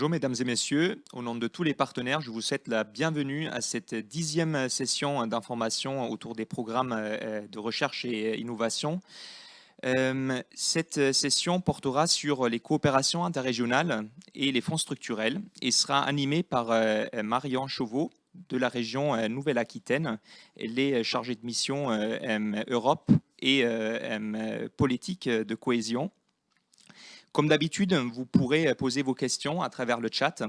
Bonjour mesdames et messieurs, au nom de tous les partenaires, je vous souhaite la bienvenue à cette 10e session d'information autour des programmes de recherche et innovation. Cette session portera sur les coopérations interrégionales et les fonds structurels et sera animée par Marion Chauveau de la région Nouvelle-Aquitaine. Elle est chargée de mission Europe et politique de cohésion. Comme d'habitude, vous pourrez poser vos questions à travers le chat.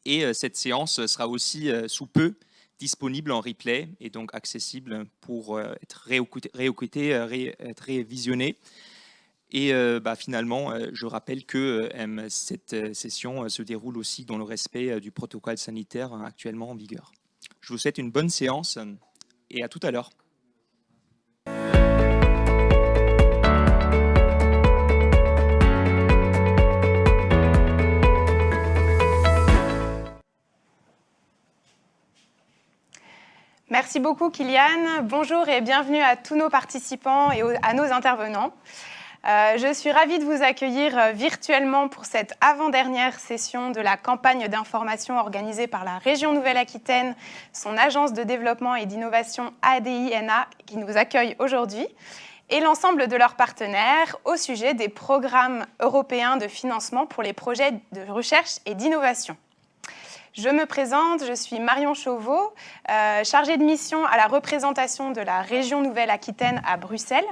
Et cette séance sera aussi sous peu disponible en replay et donc accessible pour être réécoutée, être révisionnée. Et finalement, je rappelle que cette session se déroule aussi dans le respect du protocole sanitaire actuellement en vigueur. Je vous souhaite une bonne séance et à tout à l'heure. Merci beaucoup Kylian. Bonjour et bienvenue à tous nos participants et à nos intervenants. Je suis ravie de vous accueillir virtuellement pour cette avant-dernière session de la campagne d'information organisée par la région Nouvelle-Aquitaine, son agence de développement et d'innovation ADINA qui nous accueille aujourd'hui, et l'ensemble de leurs partenaires au sujet des programmes européens de financement pour les projets de recherche et d'innovation. Je me présente, je suis Marion Chauveau, chargée de mission à la représentation de la région Nouvelle-Aquitaine à Bruxelles,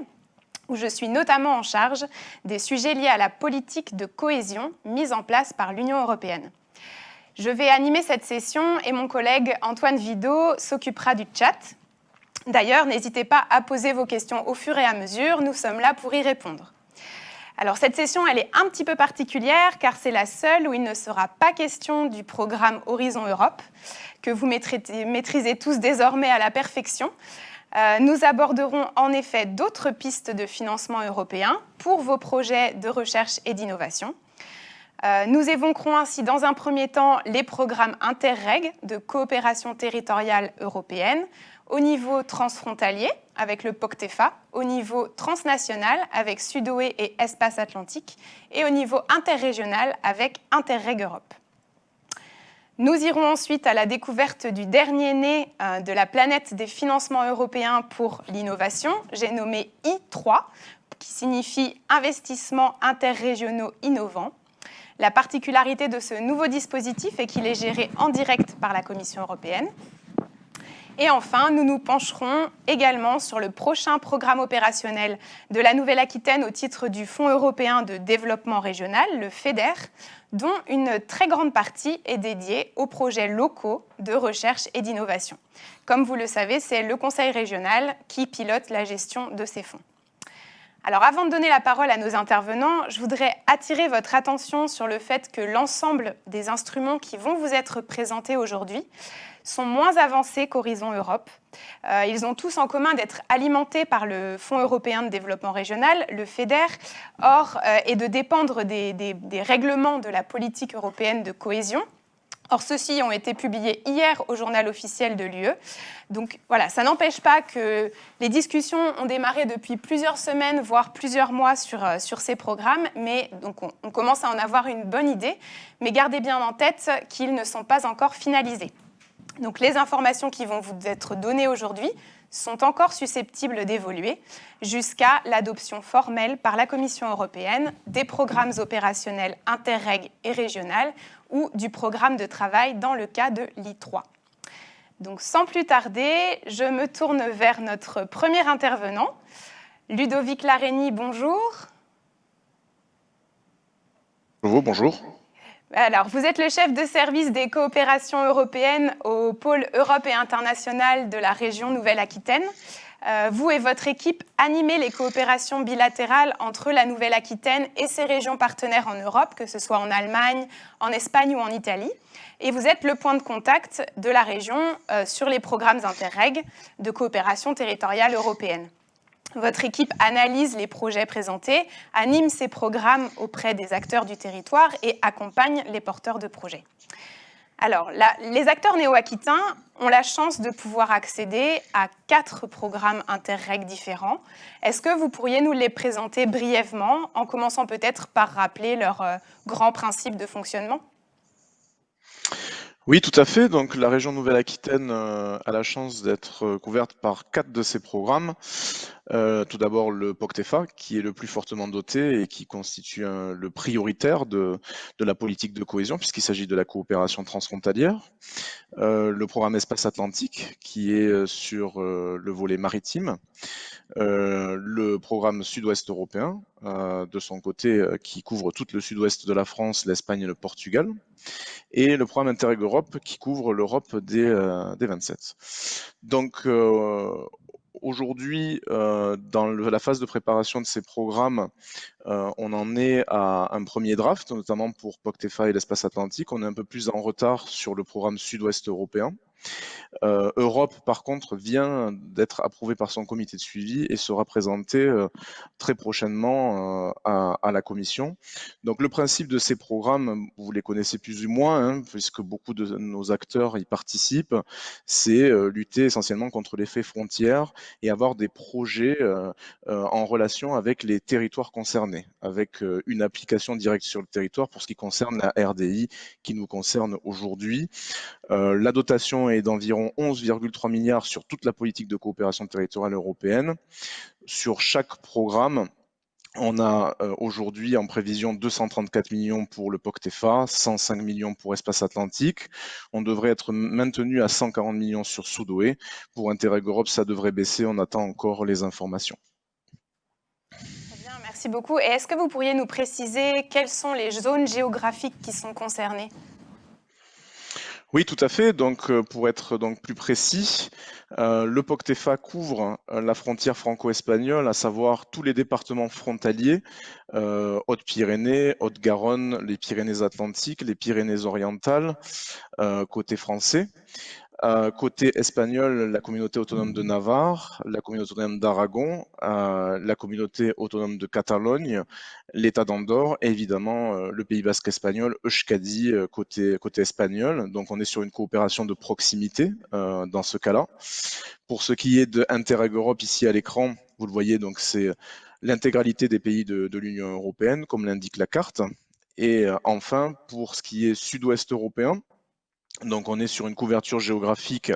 où je suis notamment en charge des sujets liés à la politique de cohésion mise en place par l'Union européenne. Je vais animer cette session et mon collègue Antoine Vidot s'occupera du chat. D'ailleurs, n'hésitez pas à poser vos questions au fur et à mesure, nous sommes là pour y répondre. Alors cette session, elle est un petit peu particulière car c'est la seule où il ne sera pas question du programme Horizon Europe, que vous maîtrisez tous désormais à la perfection. Nous aborderons en effet d'autres pistes de financement européen pour vos projets de recherche et d'innovation. Nous évoquerons ainsi dans un premier temps les programmes Interreg de coopération territoriale européenne, au niveau transfrontalier avec le POCTEFA, au niveau transnational avec Sudoe et Espace Atlantique et au niveau interrégional avec Interreg Europe. Nous irons ensuite à la découverte du dernier né de la planète des financements européens pour l'innovation, j'ai nommé I3, qui signifie Investissements interrégionaux innovants. La particularité de ce nouveau dispositif est qu'il est géré en direct par la Commission européenne. Et enfin, nous nous pencherons également sur le prochain programme opérationnel de la Nouvelle-Aquitaine au titre du Fonds européen de développement régional, le FEDER, dont une très grande partie est dédiée aux projets locaux de recherche et d'innovation. Comme vous le savez, c'est le Conseil régional qui pilote la gestion de ces fonds. Alors, avant de donner la parole à nos intervenants, je voudrais attirer votre attention sur le fait que l'ensemble des instruments qui vont vous être présentés aujourd'hui sont moins avancés qu'Horizon Europe. Ils ont tous en commun d'être alimentés par le Fonds européen de développement régional, le FEDER, et de dépendre des règlements de la politique européenne de cohésion. Or, ceux-ci ont été publiés hier au journal officiel de l'UE. Donc voilà, ça n'empêche pas que les discussions ont démarré depuis plusieurs semaines, voire plusieurs mois sur ces programmes, mais donc on commence à en avoir une bonne idée. Mais gardez bien en tête qu'ils ne sont pas encore finalisés. Donc les informations qui vont vous être données aujourd'hui sont encore susceptibles d'évoluer jusqu'à l'adoption formelle par la Commission européenne des programmes opérationnels Interreg et régional ou du programme de travail dans le cas de l'I3. Donc sans plus tarder, je me tourne vers notre premier intervenant. Ludovic Larénie, bonjour. Bonjour. Alors, vous êtes le chef de service des coopérations européennes au pôle Europe et international de la région Nouvelle-Aquitaine. Vous et votre équipe animez les coopérations bilatérales entre la Nouvelle-Aquitaine et ses régions partenaires en Europe, que ce soit en Allemagne, en Espagne ou en Italie. Et vous êtes le point de contact de la région sur les programmes Interreg de coopération territoriale européenne. Votre équipe analyse les projets présentés, anime ces programmes auprès des acteurs du territoire et accompagne les porteurs de projets. Alors, les acteurs néo-aquitains ont la chance de pouvoir accéder à 4 programmes Interreg différents. Est-ce que vous pourriez nous les présenter brièvement, en commençant peut-être par rappeler leurs grands principes de fonctionnement ? Oui, tout à fait. Donc, la région Nouvelle-Aquitaine a la chance d'être couverte par 4 de ces programmes. Tout d'abord, le POCTEFA, qui est le plus fortement doté et qui constitue le prioritaire de la politique de cohésion, puisqu'il s'agit de la coopération transfrontalière. Le programme Espace Atlantique, qui est sur le volet maritime. Le programme Sud-Ouest européen, de son côté, qui couvre tout le sud-ouest de la France, l'Espagne et le Portugal. Et le programme Interreg Europe, qui couvre l'Europe des 27. Donc, aujourd'hui, dans la phase de préparation de ces programmes, on en est à un premier draft, notamment pour POCTEFA et l'espace Atlantique. On est un peu plus en retard sur le programme Sud-Ouest européen. Europe, par contre, vient d'être approuvé par son comité de suivi et sera présenté très prochainement à la Commission. Donc le principe de ces programmes, vous les connaissez plus ou moins, hein, puisque beaucoup de nos acteurs y participent, c'est lutter essentiellement contre l'effet frontière et avoir des projets en relation avec les territoires concernés, avec une application directe sur le territoire pour ce qui concerne la RDI qui nous concerne aujourd'hui. La dotation est d'environ 11,3 milliards sur toute la politique de coopération territoriale européenne. Sur chaque programme, on a aujourd'hui en prévision 234 millions pour le POCTEFA, 105 millions pour Espace Atlantique. On devrait être maintenu à 140 millions sur Sudoe. Pour Interreg Europe, ça devrait baisser. On attend encore les informations. Très bien, merci beaucoup. Et est-ce que vous pourriez nous préciser quelles sont les zones géographiques qui sont concernées ? Oui, tout à fait. Donc, pour être donc plus précis, le POCTEFA couvre la frontière franco-espagnole, à savoir tous les départements frontaliers, Haute-Pyrénées, Haute-Garonne, les Pyrénées-Atlantiques, les Pyrénées-Orientales, côté français. Côté espagnol, la communauté autonome de Navarre, la communauté autonome d'Aragon, la communauté autonome de Catalogne, l'État d'Andorre et évidemment le Pays basque espagnol, Euskadi, côté espagnol. Donc on est sur une coopération de proximité dans ce cas-là. Pour ce qui est de Interreg Europe, ici à l'écran, vous le voyez, donc c'est l'intégralité des pays de l'Union européenne, comme l'indique la carte. Et enfin, pour ce qui est sud-ouest européen, donc on est sur une couverture géographique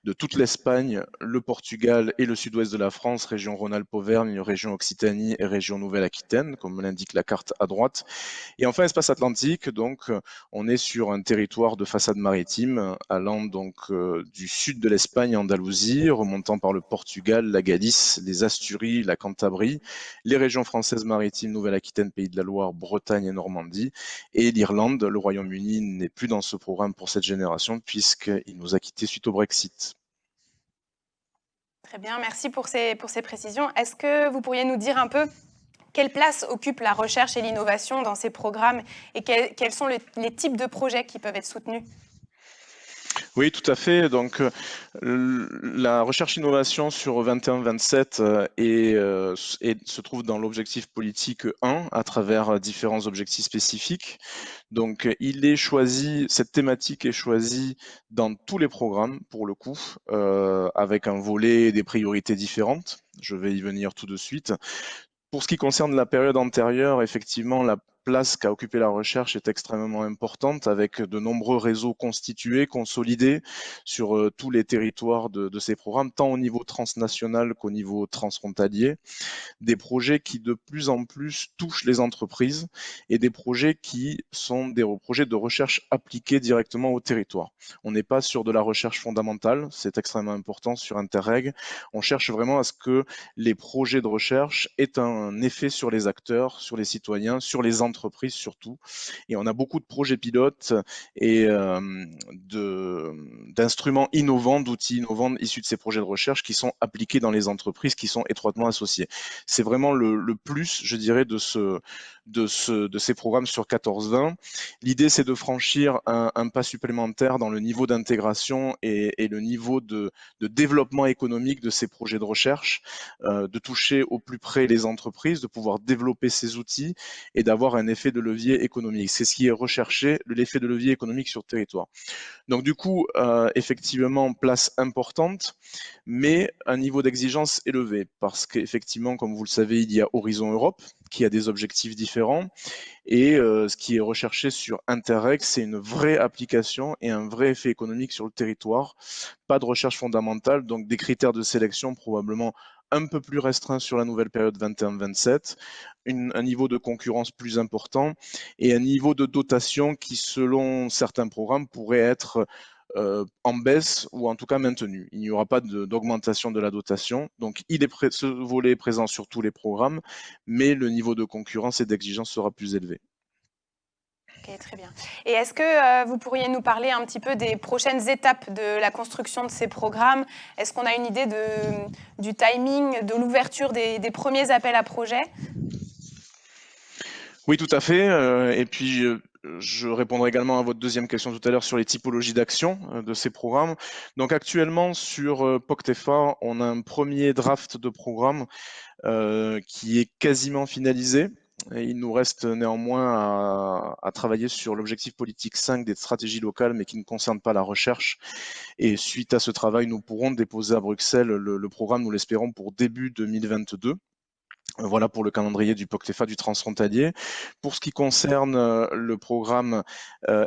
de toute l'Espagne, le Portugal et le sud-ouest de la France, région Rhône-Alpes-Auvergne, région Occitanie et région Nouvelle-Aquitaine, comme l'indique la carte à droite. Et enfin espace Atlantique, donc on est sur un territoire de façade maritime allant donc du sud de l'Espagne, Andalousie, remontant par le Portugal, la Galice, les Asturies, la Cantabrie, les régions françaises maritimes, Nouvelle-Aquitaine, Pays de la Loire, Bretagne et Normandie, et l'Irlande. Le Royaume-Uni n'est plus dans ce programme pour cette génération puisqu'il nous a quittés suite au Brexit. Très bien, merci pour ces précisions. Est-ce que vous pourriez nous dire un peu quelle place occupe la recherche et l'innovation dans ces programmes et quels sont les types de projets qui peuvent être soutenus ? Oui, tout à fait. Donc, la recherche-innovation sur 21-27 se trouve dans l'objectif politique 1 à travers différents objectifs spécifiques. Donc, cette thématique est choisie dans tous les programmes, pour le coup, avec un volet et des priorités différentes. Je vais y venir tout de suite. Pour ce qui concerne la période antérieure, effectivement, la place qu'a occupée la recherche est extrêmement importante, avec de nombreux réseaux constitués, consolidés sur tous les territoires de ces programmes, tant au niveau transnational qu'au niveau transfrontalier. Des projets qui de plus en plus touchent les entreprises et des projets qui sont des projets de recherche appliqués directement au territoire. On n'est pas sur de la recherche fondamentale, c'est extrêmement important sur Interreg. On cherche vraiment à ce que les projets de recherche aient un effet sur les acteurs, sur les citoyens, sur les entreprises surtout. Et on a beaucoup de projets pilotes et d'instruments innovants, d'outils innovants issus de ces projets de recherche qui sont appliqués dans les entreprises qui sont étroitement associées. C'est vraiment le plus, je dirais, de ces programmes sur 14-20. L'idée, c'est de franchir un pas supplémentaire dans le niveau d'intégration et le niveau de développement économique de ces projets de recherche, de toucher au plus près les entreprises, de pouvoir développer ces outils et d'avoir un effet de levier économique. C'est ce qui est recherché, l'effet de levier économique sur le territoire. Donc du coup, effectivement, place importante, mais un niveau d'exigence élevé, parce qu'effectivement, comme vous le savez, il y a Horizon Europe, qui a des objectifs différents, et ce qui est recherché sur Interreg, c'est une vraie application et un vrai effet économique sur le territoire. Pas de recherche fondamentale, donc des critères de sélection probablement un peu plus restreints sur la nouvelle période 21-27, un niveau de concurrence plus important et un niveau de dotation qui, selon certains programmes, pourrait être en baisse ou en tout cas maintenu. Il n'y aura pas d'augmentation de la dotation. Donc, ce volet est présent sur tous les programmes, mais le niveau de concurrence et d'exigence sera plus élevé. Ok, très bien. Et est-ce que vous pourriez nous parler un petit peu des prochaines étapes de la construction de ces programmes? Est-ce qu'on a une idée du timing, de l'ouverture des premiers appels à projets? Oui, tout à fait. Et puis, je répondrai également à votre deuxième question tout à l'heure sur les typologies d'action de ces programmes. Donc, actuellement, sur POCTEFA, on a un premier draft de programme qui est quasiment finalisé. Et il nous reste néanmoins à travailler sur l'objectif politique 5 des stratégies locales, mais qui ne concerne pas la recherche. Et suite à ce travail, nous pourrons déposer à Bruxelles le programme, nous l'espérons, pour début 2022. Voilà pour le calendrier du POCTEFA du transfrontalier. Pour ce qui concerne le programme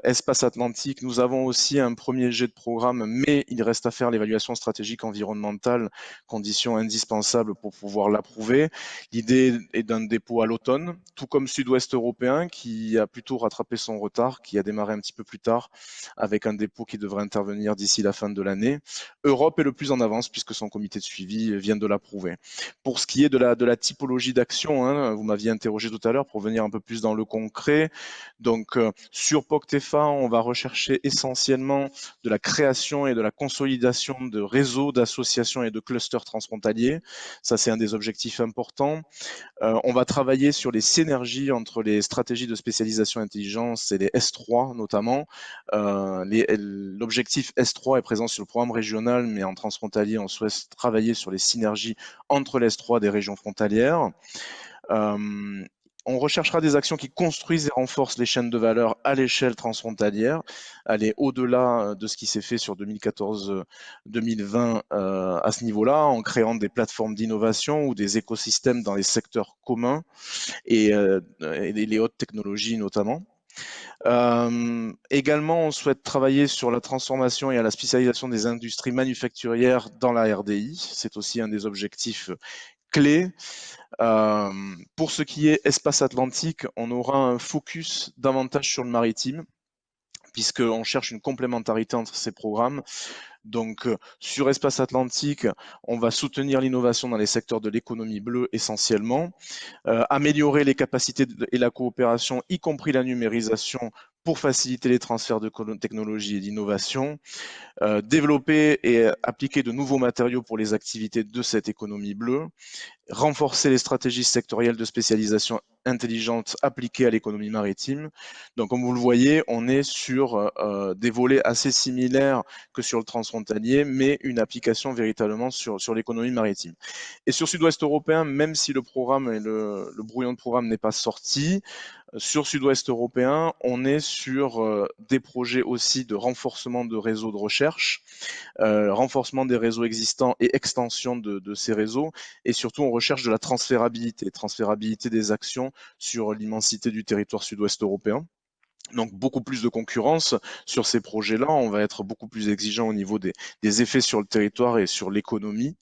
Espace Atlantique, nous avons aussi un premier jet de programme, mais il reste à faire l'évaluation stratégique environnementale, condition indispensable pour pouvoir l'approuver. L'idée est d'un dépôt à l'automne, tout comme Sud-Ouest européen, qui a plutôt rattrapé son retard, qui a démarré un petit peu plus tard, avec un dépôt qui devrait intervenir d'ici la fin de l'année. Europe est le plus en avance, puisque son comité de suivi vient de l'approuver. Pour ce qui est de la typologie d'action, hein, vous m'aviez interrogé tout à l'heure pour venir un peu plus dans le concret. Donc sur POCTEFA, on va rechercher essentiellement de la création et de la consolidation de réseaux, d'associations et de clusters transfrontaliers. Ça, c'est un des objectifs importants. On va travailler sur les synergies entre les stratégies de spécialisation intelligence et les S3 notamment. L'objectif S3 est présent sur le programme régional, mais en transfrontalier, on souhaite travailler sur les synergies entre les S3 des régions frontalières. On recherchera des actions qui construisent et renforcent les chaînes de valeur à l'échelle transfrontalière, aller au-delà de ce qui s'est fait sur 2014-2020 à ce niveau-là, en créant des plateformes d'innovation ou des écosystèmes dans les secteurs communs et les hautes technologies notamment. Également, on souhaite travailler sur la transformation et à la spécialisation des industries manufacturières dans la RDI. C'est aussi un des objectifs clés. Pour ce qui est espace atlantique, on aura un focus davantage sur le maritime, puisqu'on cherche une complémentarité entre ces programmes. Donc, sur Espace Atlantique, on va soutenir l'innovation dans les secteurs de l'économie bleue essentiellement, améliorer les capacités et la coopération, y compris la numérisation, pour faciliter les transferts de technologie et d'innovation, développer et appliquer de nouveaux matériaux pour les activités de cette économie bleue, renforcer les stratégies sectorielles de spécialisation intelligente appliquées à l'économie maritime. Donc, comme vous le voyez, on est sur des volets assez similaires que sur le transfrontalier, mais une application véritablement sur l'économie maritime. Et sur Sud-Ouest européen, même si le programme et le brouillon de programme n'est pas sorti, sur Sud-Ouest européen, on est sur des projets aussi de renforcement de réseaux de recherche, renforcement des réseaux existants et extension de ces réseaux, et surtout on recherche de la transférabilité des actions sur l'immensité du territoire sud-ouest européen. Donc beaucoup plus de concurrence sur ces projets-là, on va être beaucoup plus exigeant au niveau des effets sur le territoire et sur l'économie.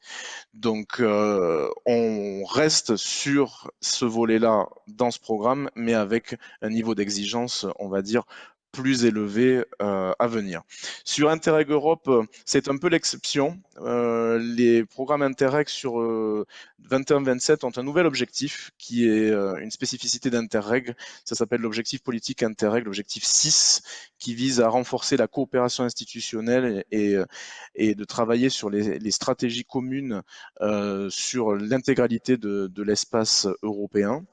Donc on reste sur ce volet-là dans ce programme, mais avec un niveau d'exigence, on va dire, plus élevé à venir. Sur Interreg Europe, c'est un peu l'exception. Les programmes Interreg sur 21-27 ont un nouvel objectif qui est une spécificité d'Interreg. Ça s'appelle l'objectif politique Interreg, l'objectif 6, qui vise à renforcer la coopération institutionnelle et de travailler sur les stratégies communes sur l'intégralité de l'espace européen.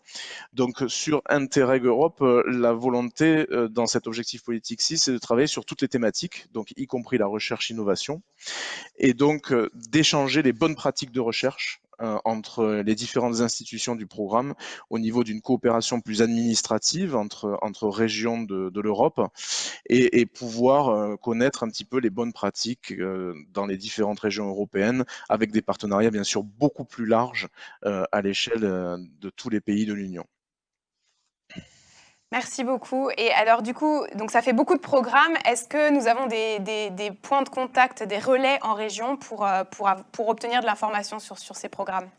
Donc sur Interreg Europe, la volonté dans cet objectif objectif politique ici, c'est de travailler sur toutes les thématiques, donc y compris la recherche-innovation, et donc d'échanger les bonnes pratiques de recherche entre les différentes institutions du programme au niveau d'une coopération plus administrative entre régions de l'Europe et pouvoir connaître un petit peu les bonnes pratiques dans les différentes régions européennes avec des partenariats bien sûr beaucoup plus larges à l'échelle de tous les pays de l'Union. Merci beaucoup. Et alors du coup, donc ça fait beaucoup de programmes. Est-ce que nous avons des points de contact, des relais en région pour obtenir de l'information sur ces programmes?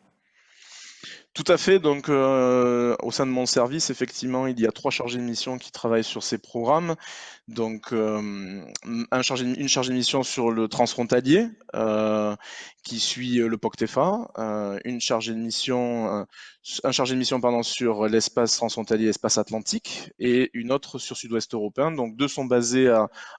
Tout à fait. Donc, au sein de mon service, effectivement, il y a 3 chargés de mission qui travaillent sur ces programmes. Donc, une chargée de mission sur le transfrontalier, qui suit le POCTEFA, un chargé de mission pardon, sur l'espace transfrontalier, l'espace atlantique, et une autre sur sud-ouest européen. Donc, 2 sont basés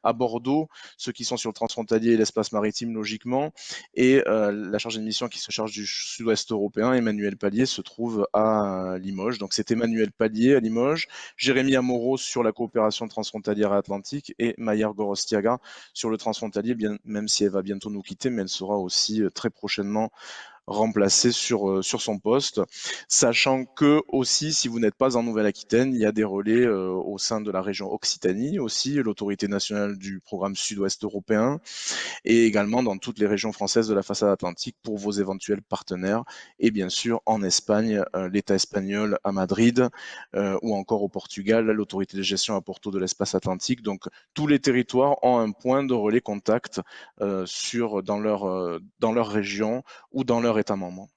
à Bordeaux, ceux qui sont sur le transfrontalier et l'espace maritime, logiquement, et la chargée de mission qui se charge du sud-ouest européen, Emmanuel Pallier, se trouve à Limoges. Donc, c'est Emmanuel Pallier à Limoges, Jérémy Amoros sur la coopération transfrontalière atlantique et Mayer Gorostiaga sur le transfrontalier, même si elle va bientôt nous quitter, mais elle sera aussi très prochainement remplacé sur son poste, sachant que aussi, si vous n'êtes pas en Nouvelle-Aquitaine, il y a des relais au sein de la région Occitanie aussi, l'autorité nationale du programme sud-ouest européen, et également dans toutes les régions françaises de la façade atlantique pour vos éventuels partenaires, et bien sûr en Espagne, l'État espagnol à Madrid, ou encore au Portugal, l'autorité de gestion à Porto de l'espace atlantique. Donc tous les territoires ont un point de relais contact dans leur région ou dans leur État membre.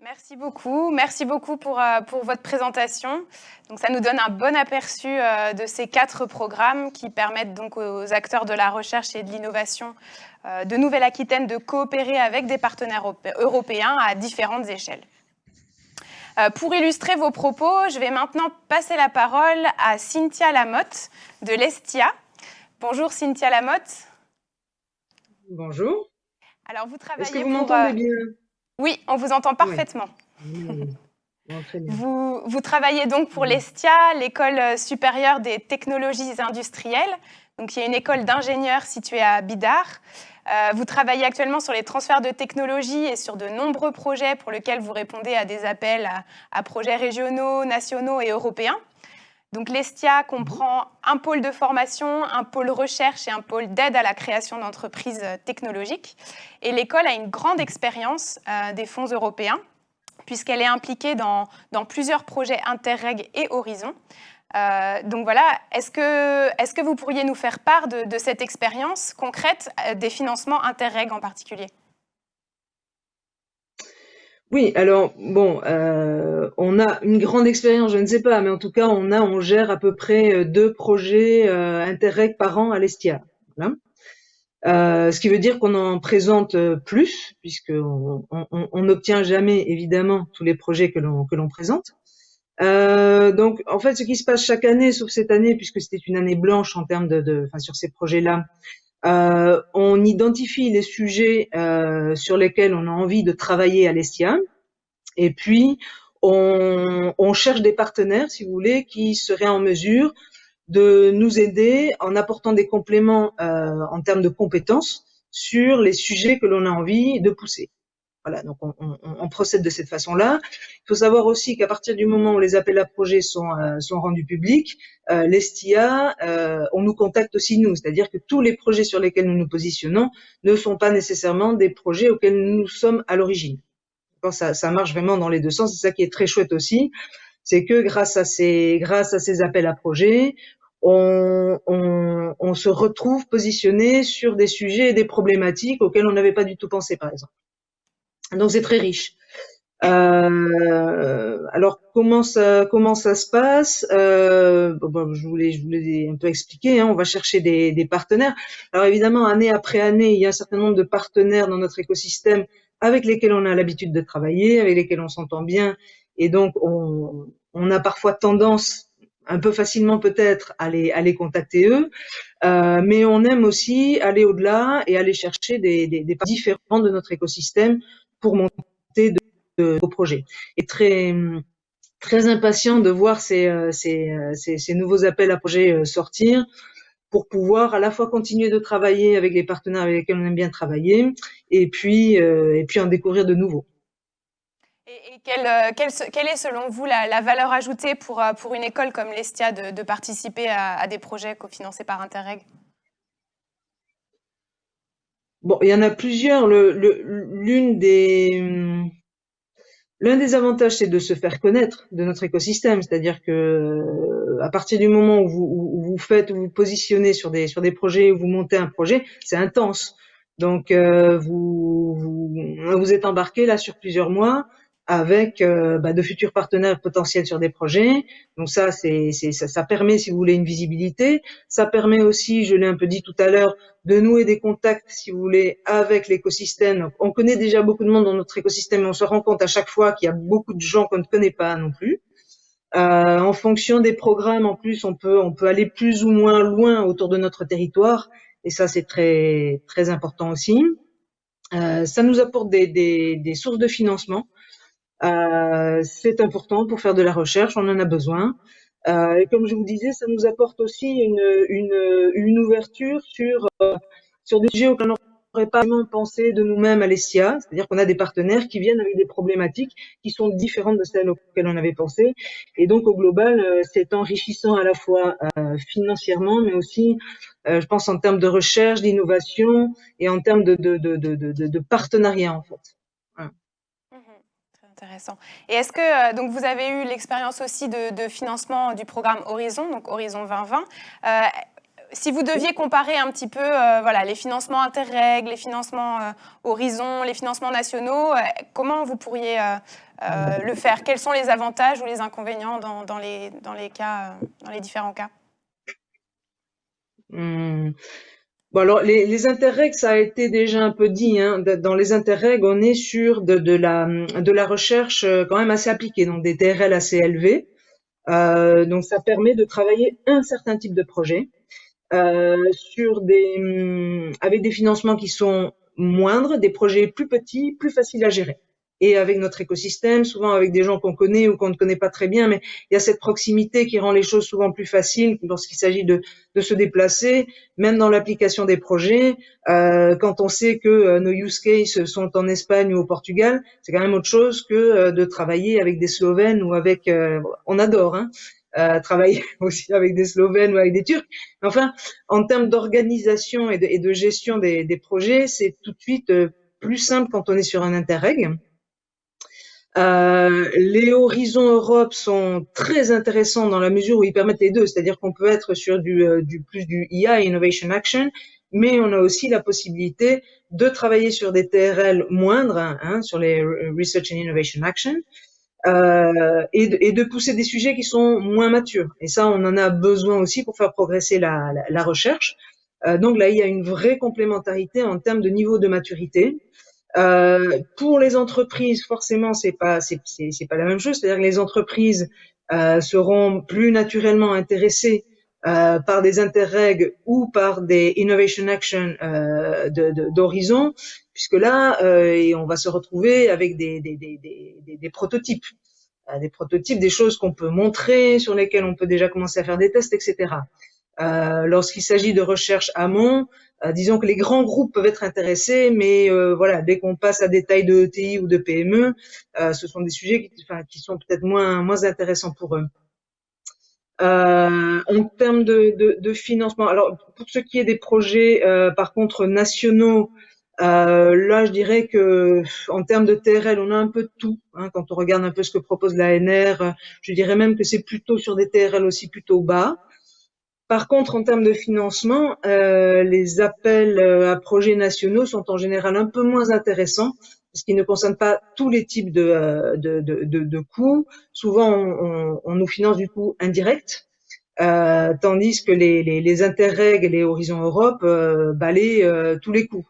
Merci beaucoup pour votre présentation. Donc, ça nous donne un bon aperçu de ces 4 programmes qui permettent donc aux acteurs de la recherche et de l'innovation de Nouvelle-Aquitaine de coopérer avec des partenaires européens à différentes échelles. Pour illustrer vos propos, je vais maintenant passer la parole à Cynthia Lamotte de l'Estia. Bonjour Cynthia Lamotte. Bonjour. Alors, vous travaillez Est-ce que vous m'entendez bien? Oui, on vous entend parfaitement. Oui. Bon, très bien. Vous travaillez donc pour l'Estia, l'École supérieure des technologies industrielles. Donc, il y a une école d'ingénieurs située à Bidart. Vous travaillez actuellement sur les transferts de technologies et sur de nombreux projets pour lesquels vous répondez à des appels à projets régionaux, nationaux et européens. Donc, l'Estia comprend un pôle de formation, un pôle recherche et un pôle d'aide à la création d'entreprises technologiques. Et l'école a une grande expérience des fonds européens, puisqu'elle est impliquée dans plusieurs projets Interreg et Horizon. Donc voilà, est-ce que vous pourriez nous faire part de cette expérience concrète des financements Interreg en particulier ? Oui, alors bon, on a une grande expérience, je ne sais pas, mais en tout cas, on gère à peu près 2 projets Interreg par an à l'Estia. Voilà. Ce qui veut dire qu'on en présente plus, puisqu'on n'obtient jamais évidemment tous les projets que l'on présente. Donc, en fait, ce qui se passe chaque année, sauf cette année, puisque c'était une année blanche en termes sur ces projets-là, on identifie les sujets sur lesquels on a envie de travailler à l'Estia, et puis on cherche des partenaires, si vous voulez, qui seraient en mesure de nous aider en apportant des compléments en termes de compétences sur les sujets que l'on a envie de pousser. Voilà, donc on procède de cette façon-là. Il faut savoir aussi qu'à partir du moment où les appels à projets sont rendus publics, l'Estia, on nous contacte aussi nous, c'est-à-dire que tous les projets sur lesquels nous nous positionnons ne sont pas nécessairement des projets auxquels nous sommes à l'origine. Ça marche vraiment dans les 2 sens. C'est ça qui est très chouette aussi, c'est que grâce à ces appels à projets, on se retrouve positionné sur des sujets et des problématiques auxquels on n'avait pas du tout pensé, par exemple. Donc c'est très riche. Alors comment ça se passe? Je voulais un peu expliquer. On va chercher des partenaires. Alors évidemment, année après année, il y a un certain nombre de partenaires dans notre écosystème avec lesquels on a l'habitude de travailler, avec lesquels on s'entend bien, et donc on a parfois tendance, un peu facilement peut-être, à les contacter eux. Mais on aime aussi aller au-delà et aller chercher des parties différentes de notre écosystème pour monter de projets. Et très très impatients de voir ces nouveaux appels à projets sortir pour pouvoir à la fois continuer de travailler avec les partenaires avec lesquels on aime bien travailler et puis en découvrir de nouveaux. Et quelle est selon vous la valeur ajoutée pour une école comme l'Estia de participer à des projets cofinancés par Interreg? Bon, il y en a plusieurs. L'un des avantages, c'est de se faire connaître de notre écosystème, c'est-à-dire que à partir du moment où vous vous positionnez sur des projets, où vous montez un projet, c'est intense. Donc vous êtes embarqué là sur plusieurs mois avec de futurs partenaires potentiels sur des projets. Donc ça permet, si vous voulez, une visibilité. Ça permet aussi, je l'ai un peu dit tout à l'heure, de nouer des contacts, si vous voulez, avec l'écosystème. On connaît déjà beaucoup de monde dans notre écosystème, mais on se rend compte à chaque fois qu'il y a beaucoup de gens qu'on ne connaît pas non plus. En fonction des programmes, en plus, on peut aller plus ou moins loin autour de notre territoire, et ça, c'est très très important aussi. Ça nous apporte des sources de financement. C'est important pour faire de la recherche, on en a besoin. Et comme je vous disais, ça nous apporte aussi une ouverture sur des sujets auxquels on n'aurait pas vraiment pensé de nous-mêmes à l'ESIA, c'est-à-dire qu'on a des partenaires qui viennent avec des problématiques qui sont différentes de celles auxquelles on avait pensé. Et donc, au global, c'est enrichissant à la fois financièrement, mais aussi, je pense, en termes de recherche, d'innovation et en termes de partenariat, en fait. Voilà. Très intéressant. Et est-ce que donc vous avez eu l'expérience aussi de financement du programme Horizon, donc Horizon 2020. Si vous deviez comparer un petit peu voilà, les financements Interreg, les financements Horizon, les financements nationaux, comment vous pourriez le faire? Quels sont les avantages ou les inconvénients dans les cas, dans les différents cas? Bon, alors les Interreg, ça a été déjà un peu dit, hein. Dans les Interreg, on est sur de la recherche quand même assez appliquée, donc des TRL assez élevés. Donc ça permet de travailler un certain type de projet avec des financements qui sont moindres, des projets plus petits, plus faciles à gérer. Et avec notre écosystème, souvent avec des gens qu'on connaît ou qu'on ne connaît pas très bien, mais il y a cette proximité qui rend les choses souvent plus faciles lorsqu'il s'agit de se déplacer, même dans l'application des projets. Quand on sait que nos use cases sont en Espagne ou au Portugal, c'est quand même autre chose que de travailler avec des Slovènes ou avec... on adore, hein, travailler aussi avec des Slovènes ou avec des Turcs. Enfin, en termes d'organisation et de gestion des projets, c'est tout de suite plus simple quand on est sur un Interreg. Les horizons Europe sont très intéressants dans la mesure où ils permettent les deux, c'est-à-dire qu'on peut être sur du IA, Innovation Action, mais on a aussi la possibilité de travailler sur des TRL moindres, hein, sur les Research and Innovation Action, et de pousser des sujets qui sont moins matures. Et ça, on en a besoin aussi pour faire progresser la recherche. Donc là, il y a une vraie complémentarité en termes de niveau de maturité. Pour les entreprises, forcément, c'est pas la même chose. C'est-à-dire que les entreprises seront plus naturellement intéressées par des Interreg ou par des Innovation Action d'Horizon, puisque là, on va se retrouver avec des prototypes. Des prototypes, des choses qu'on peut montrer, sur lesquelles on peut déjà commencer à faire des tests, etc. Lorsqu'il s'agit de recherche amont, disons que les grands groupes peuvent être intéressés, mais voilà, dès qu'on passe à des tailles de ETI ou de PME, ce sont des sujets qui sont peut-être moins intéressants pour eux. En termes de financement, alors pour ce qui est des projets, par contre nationaux, là je dirais que en termes de TRL, on a un peu de tout. Hein, quand on regarde un peu ce que propose l'ANR, je dirais même que c'est plutôt sur des TRL aussi plutôt bas. Par contre, en termes de financement, les appels à projets nationaux sont en général un peu moins intéressants parce qu'ils ne concernent pas tous les types de coûts. Souvent, on nous finance du coup indirect, tandis que les Interreg et les Horizons Europe balayent tous les coûts.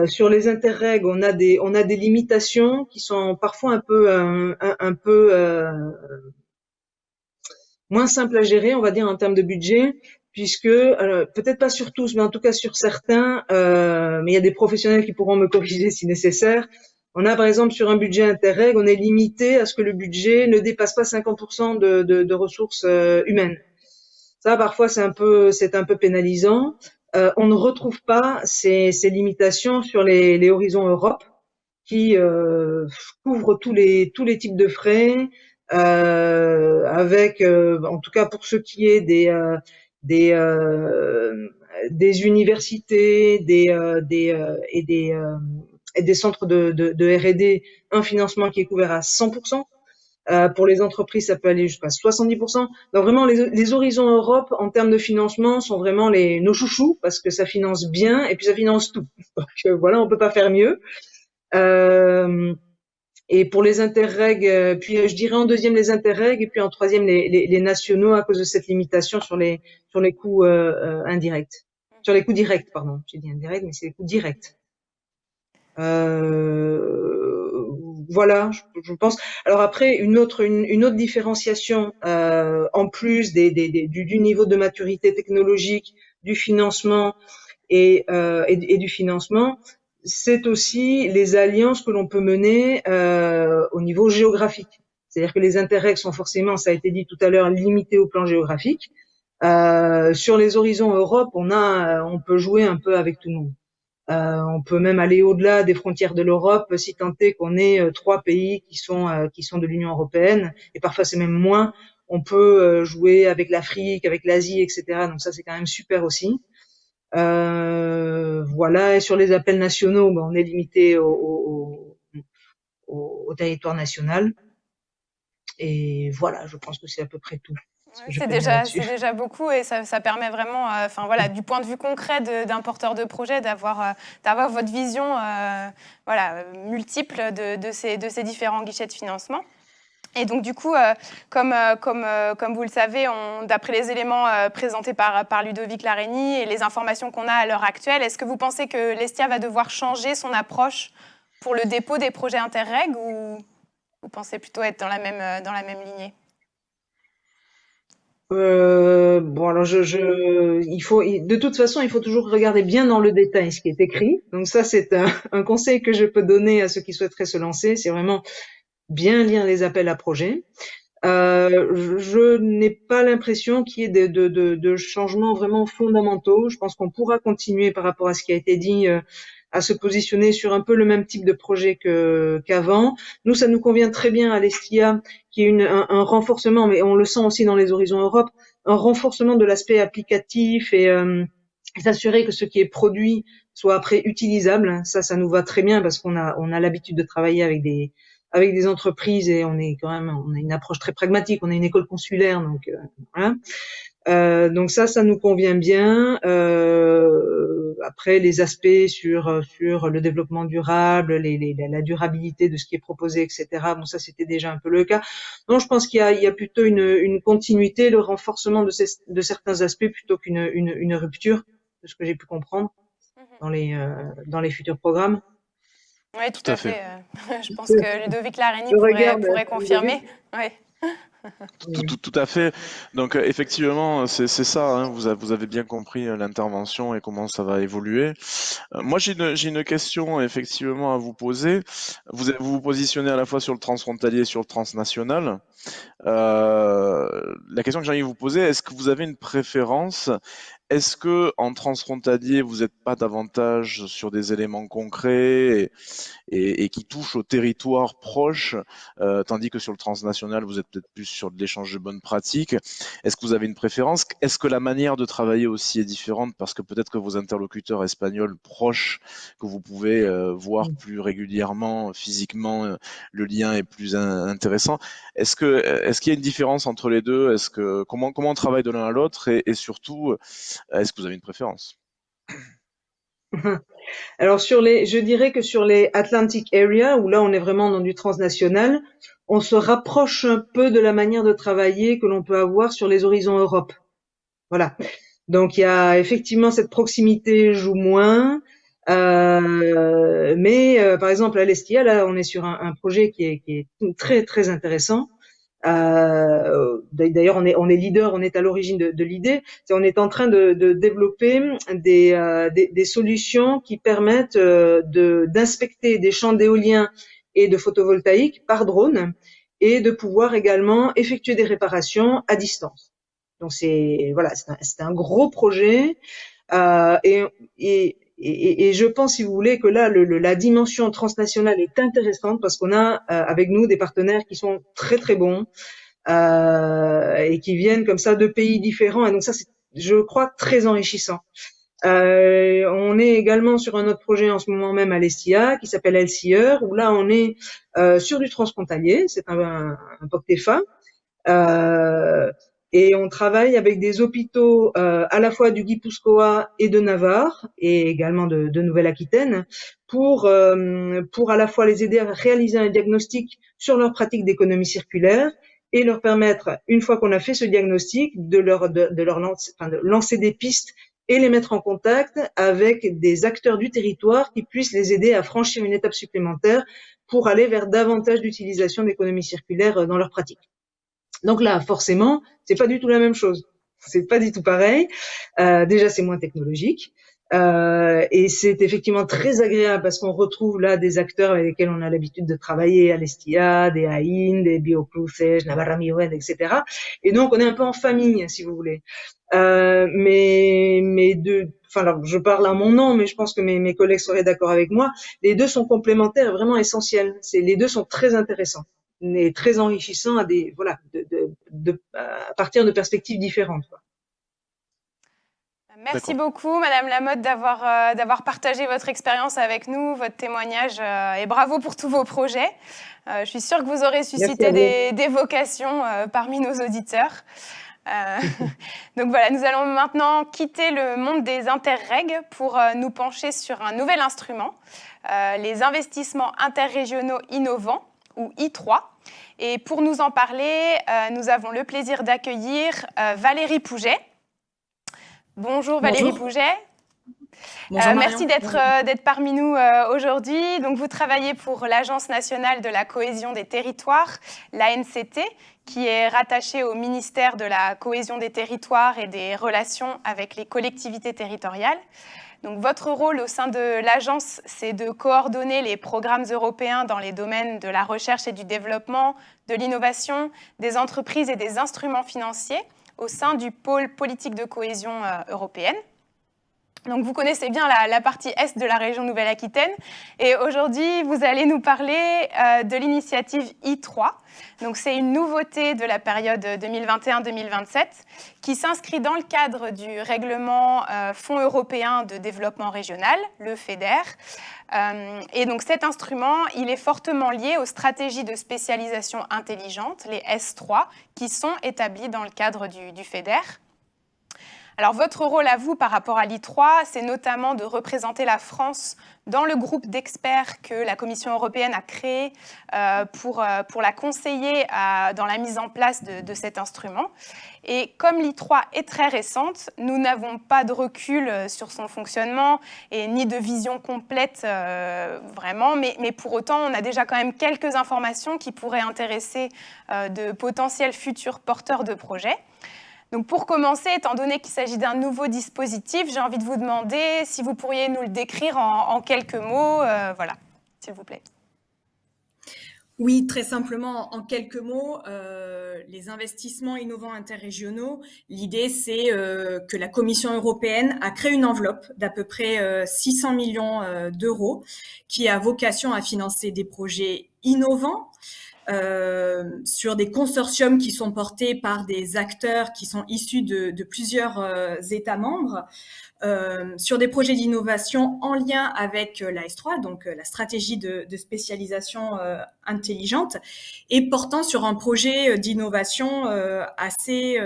Sur les Interreg, on a des limitations qui sont parfois un peu moins simple à gérer, on va dire, en termes de budget, puisque, peut-être pas sur tous, mais en tout cas sur certains, mais il y a des professionnels qui pourront me corriger si nécessaire, On a par exemple sur un budget Interreg, on est limité à ce que le budget ne dépasse pas 50% de ressources humaines. Ça, parfois, c'est un peu pénalisant. On ne retrouve pas ces limitations sur les horizons Europe qui couvrent tous les types de frais, avec, en tout cas pour ce qui est des des universités, et des centres de R&D, un financement qui est couvert à 100%. Pour les entreprises, ça peut aller jusqu'à 70%. Donc vraiment, les horizons Europe en termes de financement sont vraiment nos chouchous parce que ça finance bien et puis ça finance tout. Donc voilà, on peut pas faire mieux. Et pour les interreg, puis je dirais en deuxième les interreg et puis en troisième les nationaux à cause de cette limitation sur les coûts indirects, sur les coûts directs, pardon. J'ai dit indirect, mais c'est les coûts directs. Voilà, je pense. Alors après, une autre différenciation en plus du niveau de maturité technologique, du financement et du financement, c'est aussi les alliances que l'on peut mener au niveau géographique. C'est-à-dire que les intérêts sont forcément, ça a été dit tout à l'heure, limités au plan géographique. Sur les horizons Europe, on peut jouer un peu avec tout le monde. On peut même aller au-delà des frontières de l'Europe, si tant est qu'on ait 3 pays qui sont de l'Union européenne, et parfois c'est même moins. On peut jouer avec l'Afrique, avec l'Asie, etc. Donc ça c'est quand même super aussi. Voilà. Et sur les appels nationaux, on est limité au territoire national. Et voilà, je pense que c'est à peu près tout. C'est déjà beaucoup et ça permet vraiment, enfin voilà, du point de vue concret d'un porteur de projet, d'avoir votre vision, voilà, multiple de ces différents guichets de financement. Et donc du coup, comme vous le savez, d'après les éléments présentés par Ludovic Lareny et les informations qu'on a à l'heure actuelle, est-ce que vous pensez que l'Hestia va devoir changer son approche pour le dépôt des projets Interreg ou vous pensez plutôt être dans la même lignée? Bon, alors de toute façon, il faut toujours regarder bien dans le détail ce qui est écrit. Donc ça, c'est un conseil que je peux donner à ceux qui souhaiteraient se lancer, c'est vraiment bien lire les appels à projets. Je n'ai pas l'impression qu'il y ait de changements vraiment fondamentaux. Je pense qu'on pourra continuer par rapport à ce qui a été dit, à se positionner sur un peu le même type de projet qu'avant. Nous, ça nous convient très bien à l'Estia, qui est un renforcement, mais on le sent aussi dans les horizons Europe, un renforcement de l'aspect applicatif et s'assurer que ce qui est produit soit après utilisable. Ça nous va très bien parce qu'on a l'habitude de travailler avec des entreprises et on a une approche très pragmatique. On est une école consulaire, donc voilà. Donc ça nous convient bien. Après, les aspects sur le développement durable, la durabilité de ce qui est proposé, etc. Bon, ça c'était déjà un peu le cas. Donc, je pense qu'il y a plutôt une continuité, le renforcement de certains aspects plutôt qu'une rupture, de ce que j'ai pu comprendre dans les futurs programmes. Oui, tout à fait. Je pense que Ludovic Lareny pourrait confirmer. Oui. Tout à fait. Donc effectivement, c'est ça. Hein, vous avez bien compris l'intervention et comment ça va évoluer. Moi, j'ai une question effectivement à vous poser. Vous positionnez à la fois sur le transfrontalier et sur le transnational. La question que j'ai envie de vous poser, est-ce que vous avez une préférence? Est-ce que en transfrontalier, vous n'êtes pas davantage sur des éléments concrets et qui touchent au territoire proche, tandis que sur le transnational, vous êtes peut-être plus sur de l'échange de bonnes pratiques? Est-ce que vous avez une préférence? Est-ce que la manière de travailler aussi est différente parce que peut-être que vos interlocuteurs espagnols proches, que vous pouvez voir plus régulièrement, physiquement, le lien est plus intéressant? Est-ce qu'il y a une différence entre les deux? Comment on travaille de l'un à l'autre et surtout, est-ce que vous avez une préférence? Alors je dirais que sur les Atlantic Area, où là on est vraiment dans du transnational, on se rapproche un peu de la manière de travailler que l'on peut avoir sur les horizons Europe. Voilà. Donc il y a effectivement cette proximité joue moins, mais par exemple à l'Estia, là on est sur un projet qui est très très intéressant. D'ailleurs, on est leader, on est à l'origine de l'idée. On est en train de développer des solutions qui permettent d'inspecter des champs d'éolien et de photovoltaïque par drone et de pouvoir également effectuer des réparations à distance. Donc c'est un gros projet et je pense, si vous voulez, que là la dimension transnationale est intéressante parce qu'on a avec nous des partenaires qui sont très très bons et qui viennent comme ça de pays différents, et donc ça c'est, je crois, très enrichissant. On est également sur un autre projet en ce moment même à l'Estia qui s'appelle Elsieur, où là on est sur du transfrontalier, c'est un POC-TEFA, et on travaille avec des hôpitaux à la fois du Guipuscoa et de Navarre et également de Nouvelle-Aquitaine pour à la fois les aider à réaliser un diagnostic sur leur pratique d'économie circulaire et leur permettre, une fois qu'on a fait ce diagnostic, de lancer des pistes et les mettre en contact avec des acteurs du territoire qui puissent les aider à franchir une étape supplémentaire pour aller vers davantage d'utilisation d'économie circulaire dans leur pratique. Donc là, forcément, c'est pas du tout la même chose. C'est pas du tout pareil. Déjà, c'est moins technologique. Et c'est effectivement très agréable parce qu'on retrouve là des acteurs avec lesquels on a l'habitude de travailler, Alestia, des AIN, des Biocruces, Navarra Miwen, etc. Et donc, on est un peu en famille, si vous voulez. Alors, je parle à mon nom, mais je pense que mes collègues seraient d'accord avec moi. Les deux sont complémentaires, vraiment essentiels. Les deux sont très intéressants et très enrichissants à partir de perspectives différentes, quoi. Merci beaucoup, Madame Lamotte, d'avoir partagé votre expérience avec nous, votre témoignage, et bravo pour tous vos projets. Je suis sûre que vous aurez suscité des vocations parmi nos auditeurs. Donc voilà, nous allons maintenant quitter le monde des interreg pour nous pencher sur un nouvel instrument, les investissements interrégionaux innovants, ou I3. Et pour nous en parler, nous avons le plaisir d'accueillir Valérie Pouget. Bonjour Valérie Pouget. Bonjour merci d'être parmi nous aujourd'hui. Donc, vous travaillez pour l'Agence nationale de la cohésion des territoires, l'ANCT, qui est rattachée au ministère de la cohésion des territoires et des relations avec les collectivités territoriales. Donc, votre rôle au sein de l'agence, c'est de coordonner les programmes européens dans les domaines de la recherche et du développement, de l'innovation, des entreprises et des instruments financiers au sein du pôle politique de cohésion européenne. Donc, vous connaissez bien la partie est de la région Nouvelle-Aquitaine. Et aujourd'hui, vous allez nous parler de l'initiative I3. Donc, c'est une nouveauté de la période 2021-2027 qui s'inscrit dans le cadre du règlement Fonds européen de développement régional, le FEDER. Et donc, cet instrument, il est fortement lié aux stratégies de spécialisation intelligente, les S3, qui sont établies dans le cadre du FEDER. Alors, votre rôle à vous par rapport à l'I3, c'est notamment de représenter la France dans le groupe d'experts que la Commission européenne a créé pour la conseiller dans la mise en place de cet instrument. Et comme l'I3 est très récente, nous n'avons pas de recul sur son fonctionnement et ni de vision complète vraiment, mais pour autant, on a déjà quand même quelques informations qui pourraient intéresser de potentiels futurs porteurs de projets. Donc pour commencer, étant donné qu'il s'agit d'un nouveau dispositif, j'ai envie de vous demander si vous pourriez nous le décrire en quelques mots, voilà, s'il vous plaît. Oui, très simplement, en quelques mots, les investissements innovants interrégionaux, l'idée c'est que la Commission européenne a créé une enveloppe d'à peu près 600 millions d'euros qui a vocation à financer des projets innovants, sur des consortiums qui sont portés par des acteurs qui sont issus de plusieurs États membres, sur des projets d'innovation en lien avec la S3, donc la stratégie de spécialisation intelligente, et portant sur un projet d'innovation assez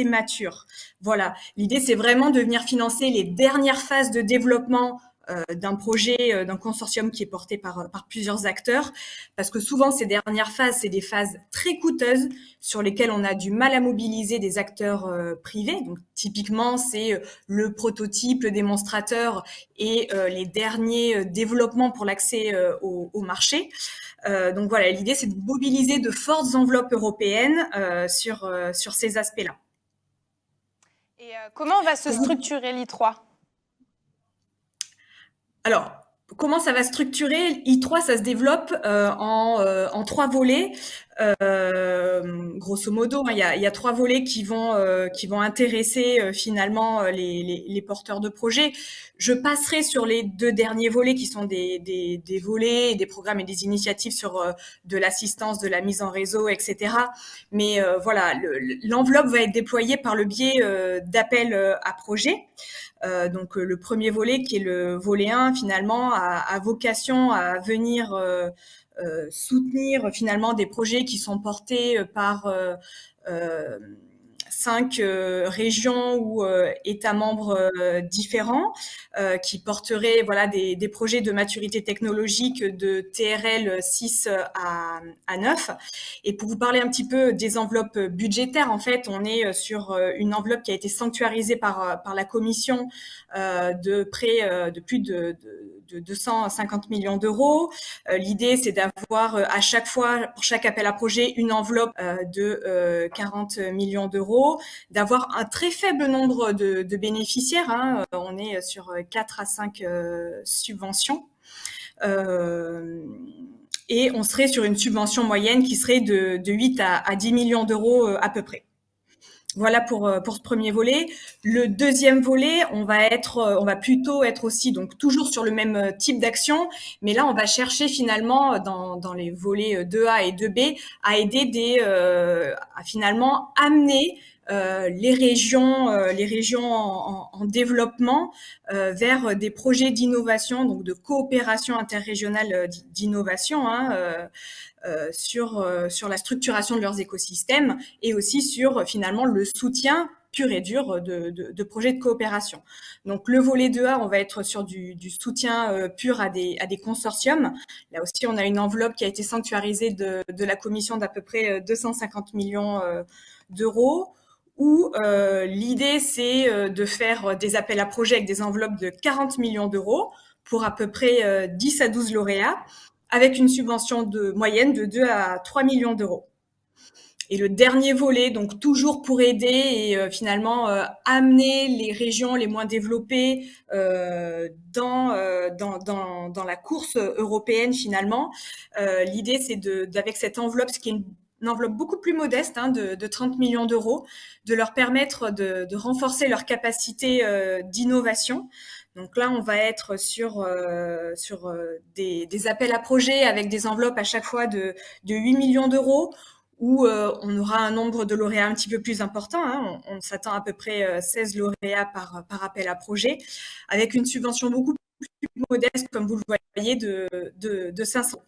mature. Voilà, l'idée c'est vraiment de venir financer les dernières phases de développement d'un projet, d'un consortium qui est porté par plusieurs acteurs, parce que souvent ces dernières phases, c'est des phases très coûteuses sur lesquelles on a du mal à mobiliser des acteurs privés. Donc typiquement, c'est le prototype, le démonstrateur et les derniers développements pour l'accès au marché. Donc voilà, l'idée, c'est de mobiliser de fortes enveloppes européennes sur ces aspects-là. Et comment va se structurer l'I3 ? Alors, comment ça va se structurer? I3, ça se développe en 3 volets. Grosso modo, il y a 3 volets qui vont intéresser finalement les porteurs de projets. Je passerai sur les 2 derniers volets qui sont des volets, des programmes et des initiatives sur de l'assistance, de la mise en réseau, etc. Mais voilà, l'enveloppe va être déployée par le biais d'appels à projets. Donc le premier volet, qui est le volet 1, finalement, a vocation à venir soutenir finalement des projets qui sont portés par 5 régions ou États membres différents qui porteraient voilà, des projets de maturité technologique de TRL 6 à 9. Et pour vous parler un petit peu des enveloppes budgétaires, en fait, on est sur une enveloppe qui a été sanctuarisée par la Commission de plus de 250 millions d'euros. L'idée, c'est d'avoir à chaque fois, pour chaque appel à projet, une enveloppe de 40 millions d'euros, d'avoir un très faible nombre de bénéficiaires. Hein. On est sur 4 à 5 subventions. Et on serait sur une subvention moyenne qui serait de 8 à 10 millions d'euros à peu près. Voilà pour ce premier volet. Le deuxième volet, on va plutôt être aussi donc toujours sur le même type d'action, mais là on va chercher finalement dans les volets 2A et 2B à aider à finalement amener les régions en développement vers des projets d'innovation, donc de coopération interrégionale d'innovation, hein, sur la structuration de leurs écosystèmes et aussi sur finalement le soutien pur et dur de projets de coopération. Donc le volet 2A, on va être sur du soutien pur à des consortiums. Là aussi, on a une enveloppe qui a été sanctuarisée de la Commission d'à peu près 250 millions d'euros, où l'idée, c'est de faire des appels à projets avec des enveloppes de 40 millions d'euros pour à peu près 10 à 12 lauréats, avec une subvention moyenne de 2 à 3 millions d'euros. Et le dernier volet, donc toujours pour aider et finalement amener les régions les moins développées dans la course européenne finalement. L'idée, c'est d'avec cette enveloppe, ce qui est une enveloppe beaucoup plus modeste, hein, de 30 millions d'euros, de leur permettre de renforcer leur capacité d'innovation. Donc là, on va être sur des appels à projets avec des enveloppes à chaque fois de 8 millions d'euros, où on aura un nombre de lauréats un petit peu plus important. Hein. On s'attend à peu près 16 lauréats par appel à projet, avec une subvention beaucoup plus modeste, comme vous le voyez, de 500.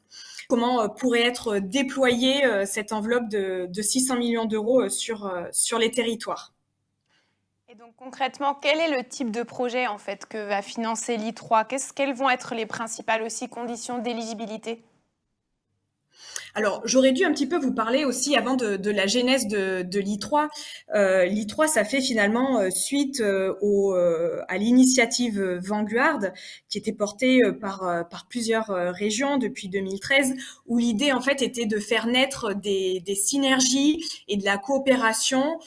Comment pourrait être déployée cette enveloppe de 600 millions d'euros sur les territoires? Et donc concrètement, quel est le type de projet en fait que va financer l'I3 ? Quelles vont être les principales aussi conditions d'éligibilité ? Alors, j'aurais dû un petit peu vous parler aussi avant de la genèse de l'I3. L'I3, ça fait finalement suite à l'initiative Vanguard, qui était portée par plusieurs régions depuis 2013, où l'idée en fait était de faire naître des synergies et de la coopération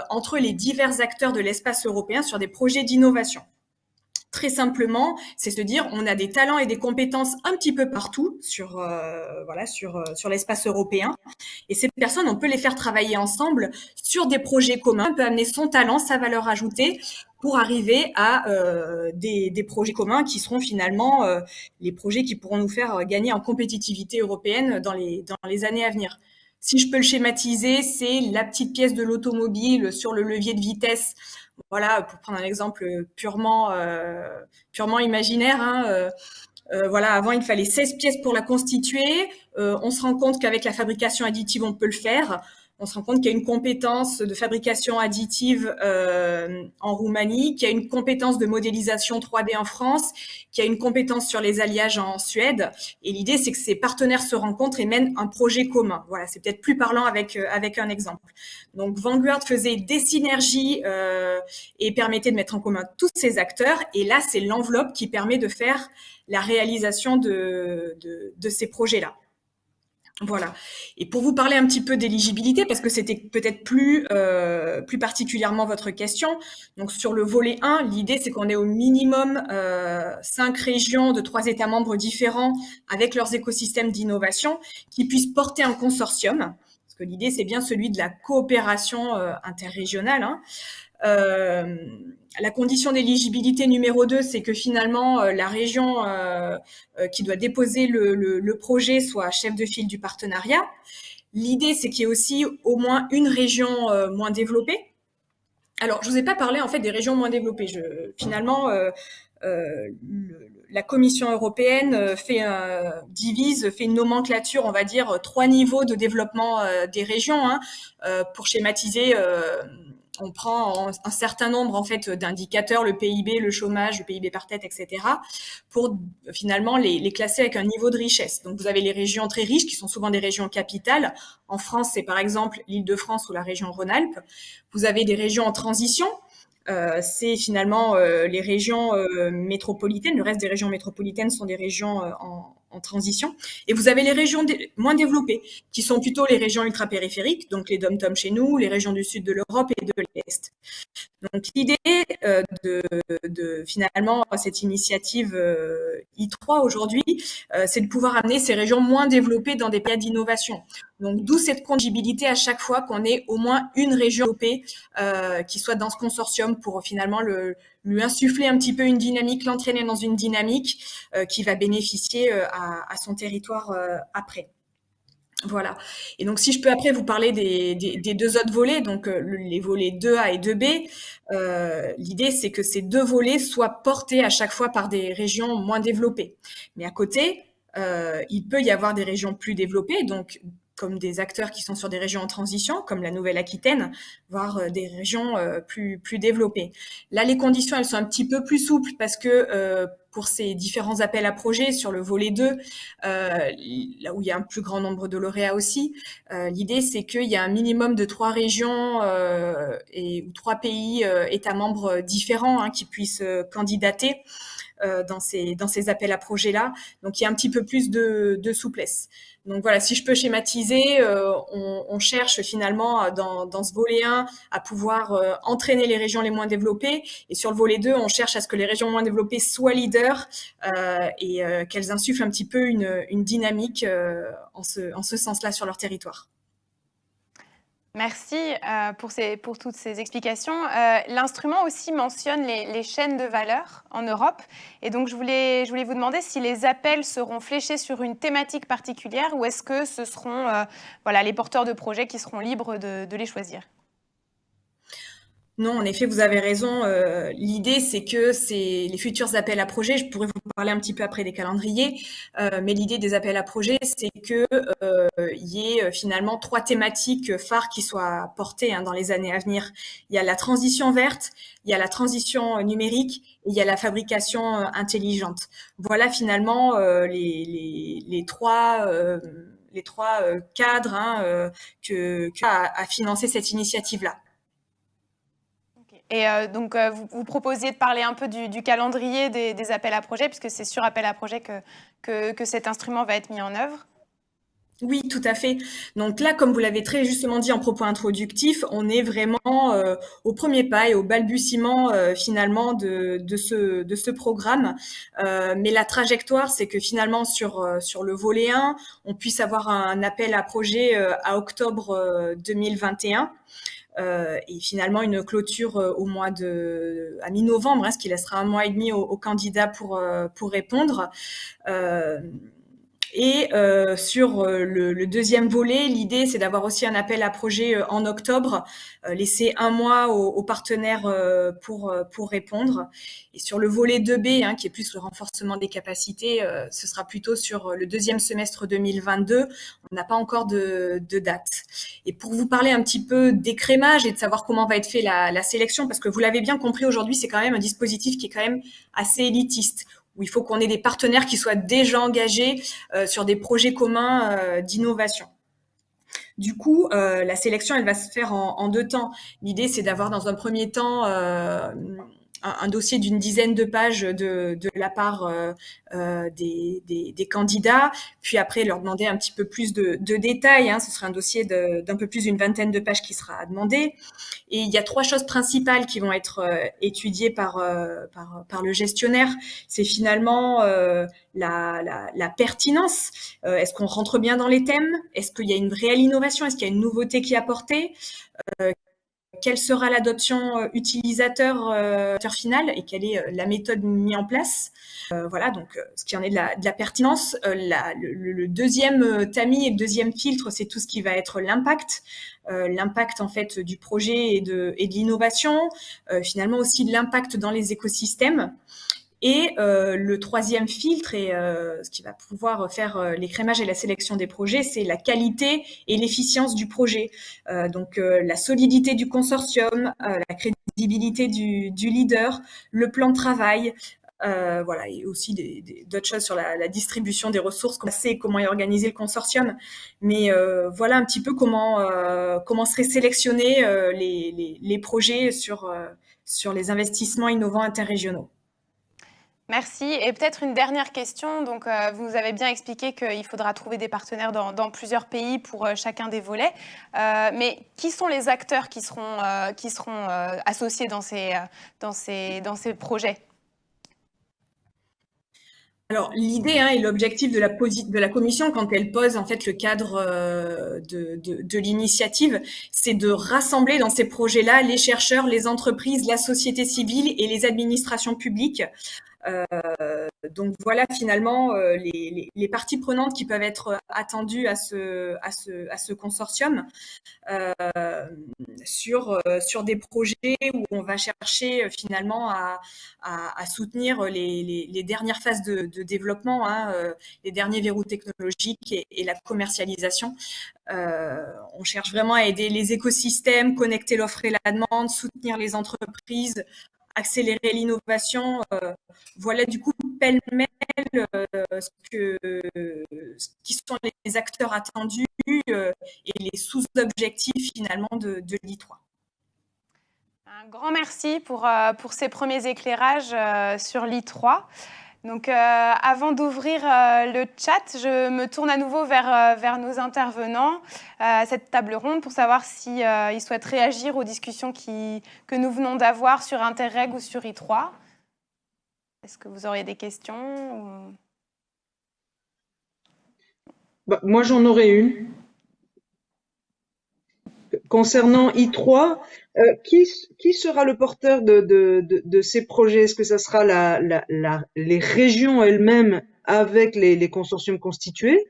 entre les divers acteurs de l'espace européen sur des projets d'innovation. Très simplement, c'est se dire on a des talents et des compétences un petit peu partout sur l'espace européen, et ces personnes, on peut les faire travailler ensemble sur des projets communs. On peut amener son talent, sa valeur ajoutée pour arriver à des projets communs qui seront finalement les projets qui pourront nous faire gagner en compétitivité européenne dans les années à venir. Si je peux le schématiser, c'est la petite pièce de l'automobile sur le levier de vitesse. Voilà, pour prendre un exemple purement imaginaire, hein, voilà, avant il fallait 16 pièces pour la constituer. On se rend compte qu'avec la fabrication additive, on peut le faire. On se rend compte qu'il y a une compétence de fabrication additive en Roumanie, qu'il y a une compétence de modélisation 3D en France, qu'il y a une compétence sur les alliages en Suède. Et l'idée, c'est que ces partenaires se rencontrent et mènent un projet commun. Voilà, c'est peut-être plus parlant avec un exemple. Donc, Vanguard faisait des synergies et permettait de mettre en commun tous ces acteurs. Et là, c'est l'enveloppe qui permet de faire la réalisation de ces projets-là. Voilà. Et pour vous parler un petit peu d'éligibilité, parce que c'était peut-être plus particulièrement votre question, donc sur le volet 1, l'idée c'est qu'on ait au minimum 5 régions de 3 États membres différents avec leurs écosystèmes d'innovation qui puissent porter un consortium, parce que l'idée c'est bien celui de la coopération interrégionale, hein. La condition d'éligibilité numéro 2, c'est que finalement la région qui doit déposer le projet soit chef de file du partenariat. L'idée, c'est qu'il y ait aussi au moins une région moins développée. Alors, je vous ai pas parlé en fait des régions moins développées. Finalement, la Commission européenne fait une nomenclature, on va dire, 3 niveaux de développement des régions, hein, pour schématiser. On prend un certain nombre en fait d'indicateurs, le PIB, le chômage, le PIB par tête, etc., pour finalement les classer avec un niveau de richesse. Donc vous avez les régions très riches qui sont souvent des régions capitales. En France, c'est par exemple l'Île-de-France ou la région Rhône-Alpes. Vous avez des régions en transition. C'est finalement les régions métropolitaines. Le reste des régions métropolitaines sont des régions en transition. Et vous avez les régions moins développées, qui sont plutôt les régions ultra-périphériques, donc les dom-tom chez nous, les régions du sud de l'Europe et de l'Est. Donc l'idée de finalement cette initiative I3 aujourd'hui, c'est de pouvoir amener ces régions moins développées dans des pays d'innovation. Donc d'où cette congibilité à chaque fois qu'on ait au moins une région développée qui soit dans ce consortium pour finalement lui insuffler un petit peu une dynamique, l'entraîner dans une dynamique qui va bénéficier à son territoire après. Voilà. Et donc, si je peux après vous parler des 2 autres volets, donc les volets 2A et 2B, l'idée c'est que ces 2 volets soient portés à chaque fois par des régions moins développées. Mais à côté, il peut y avoir des régions plus développées, donc comme des acteurs qui sont sur des régions en transition, comme la Nouvelle-Aquitaine, voire des régions plus développées. Là, les conditions, elles sont un petit peu plus souples parce que pour ces différents appels à projets sur le volet 2, là où il y a un plus grand nombre de lauréats aussi, l'idée, c'est qu'il y a un minimum de 3 régions ou 3 pays États membres différents hein, qui puissent candidater dans ces appels à projets-là. Donc, il y a un petit peu plus de souplesse. Donc voilà, si je peux schématiser, on cherche finalement dans ce volet 1 à pouvoir entraîner les régions les moins développées et sur le volet 2, on cherche à ce que les régions moins développées soient leaders et qu'elles insufflent un petit peu une dynamique en ce sens-là sur leur territoire. Merci pour toutes ces explications. L'instrument aussi mentionne les chaînes de valeur en Europe. Et donc, je voulais vous demander si les appels seront fléchés sur une thématique particulière ou est-ce que ce seront les porteurs de projets qui seront libres de les choisir. Non, en effet, vous avez raison. L'idée, c'est que les futurs appels à projets, je pourrais vous parler un petit peu après des calendriers, mais l'idée des appels à projets, c'est que y ait finalement 3 thématiques phares qui soient portées hein, dans les années à venir. Il y a la transition verte, il y a la transition numérique et il y a la fabrication intelligente. Voilà finalement les trois cadres hein, à financer cette initiative-là. Et donc, vous proposiez de parler un peu du calendrier des appels à projets, puisque c'est sur appel à projets que cet instrument va être mis en œuvre. Oui, tout à fait. Donc là, comme vous l'avez très justement dit en propos introductif, on est vraiment au premier pas et au balbutiement finalement de ce programme. Mais la trajectoire, c'est que finalement sur le volet 1, on puisse avoir un appel à projet à octobre 2021. Et finalement une clôture à mi-novembre, hein, ce qui laissera un mois et demi aux candidats pour répondre. Et sur le deuxième volet, l'idée c'est d'avoir aussi un appel à projet en octobre, laisser un mois aux partenaires pour répondre. Et sur le volet 2B, hein, qui est plus le renforcement des capacités, ce sera plutôt sur le deuxième semestre 2022. On n'a pas encore de date. Et pour vous parler un petit peu d'écrémage et de savoir comment va être fait la sélection, parce que vous l'avez bien compris aujourd'hui, c'est quand même un dispositif qui est quand même assez élitiste, où il faut qu'on ait des partenaires qui soient déjà engagés sur des projets communs d'innovation. Du coup, la sélection, elle va se faire en 2 temps. L'idée, c'est d'avoir dans un premier temps un dossier d'une dizaine de pages de la part des candidats, puis après leur demander un petit peu plus de détails. Hein. Ce sera un dossier d'un peu plus d'une vingtaine de pages qui sera demandé. Et il y a 3 choses principales qui vont être étudiées par le gestionnaire. C'est finalement la pertinence. Est-ce qu'on rentre bien dans les thèmes? Est-ce qu'il y a une réelle innovation? Est-ce qu'il y a une nouveauté qui est apportée? Quelle sera l'adoption utilisateur final et quelle est la méthode mise en place? Voilà, donc ce qui en est de la pertinence. Le deuxième tamis et le deuxième filtre, c'est tout ce qui va être l'impact. L'impact en fait du projet et de l'innovation, finalement aussi l'impact dans les écosystèmes. Et le troisième filtre, et ce qui va pouvoir faire l'écrémage et la sélection des projets, c'est la qualité et l'efficience du projet. Donc la solidité du consortium, la crédibilité du leader, le plan de travail, voilà, et aussi d'autres choses sur la distribution des ressources, comment est organisé le consortium. Mais voilà un petit peu comment seraient sélectionnés les projets sur les investissements innovants interrégionaux. Merci. Et peut-être une dernière question. Donc, vous nous avez bien expliqué qu'il faudra trouver des partenaires dans plusieurs pays pour chacun des volets. Mais qui sont les acteurs qui seront associés dans ces projets? Alors l'idée et l'objectif de la commission quand elle pose en fait le cadre de l'initiative, c'est de rassembler dans ces projets-là les chercheurs, les entreprises, la société civile et les administrations publiques. Donc voilà finalement les parties prenantes qui peuvent être attendues à ce consortium sur des projets où on va chercher finalement à soutenir les dernières phases de développement, les derniers verrous technologiques et la commercialisation. On cherche vraiment à aider les écosystèmes, connecter l'offre et la demande, soutenir les entreprises, accélérer l'innovation. Voilà du coup pêle-mêle qui sont les acteurs attendus et les sous-objectifs finalement de l'I3. Un grand merci pour ces premiers éclairages sur l'I3. Donc, avant d'ouvrir le chat, je me tourne à nouveau vers nos intervenants à cette table ronde pour savoir s'ils souhaitent réagir aux discussions que nous venons d'avoir sur Interreg ou sur I3. Est-ce que vous auriez des questions Moi, j'en aurais une. Concernant I3, qui sera le porteur de ces projets? Est-ce que ça sera les régions elles-mêmes avec les consortiums constitués,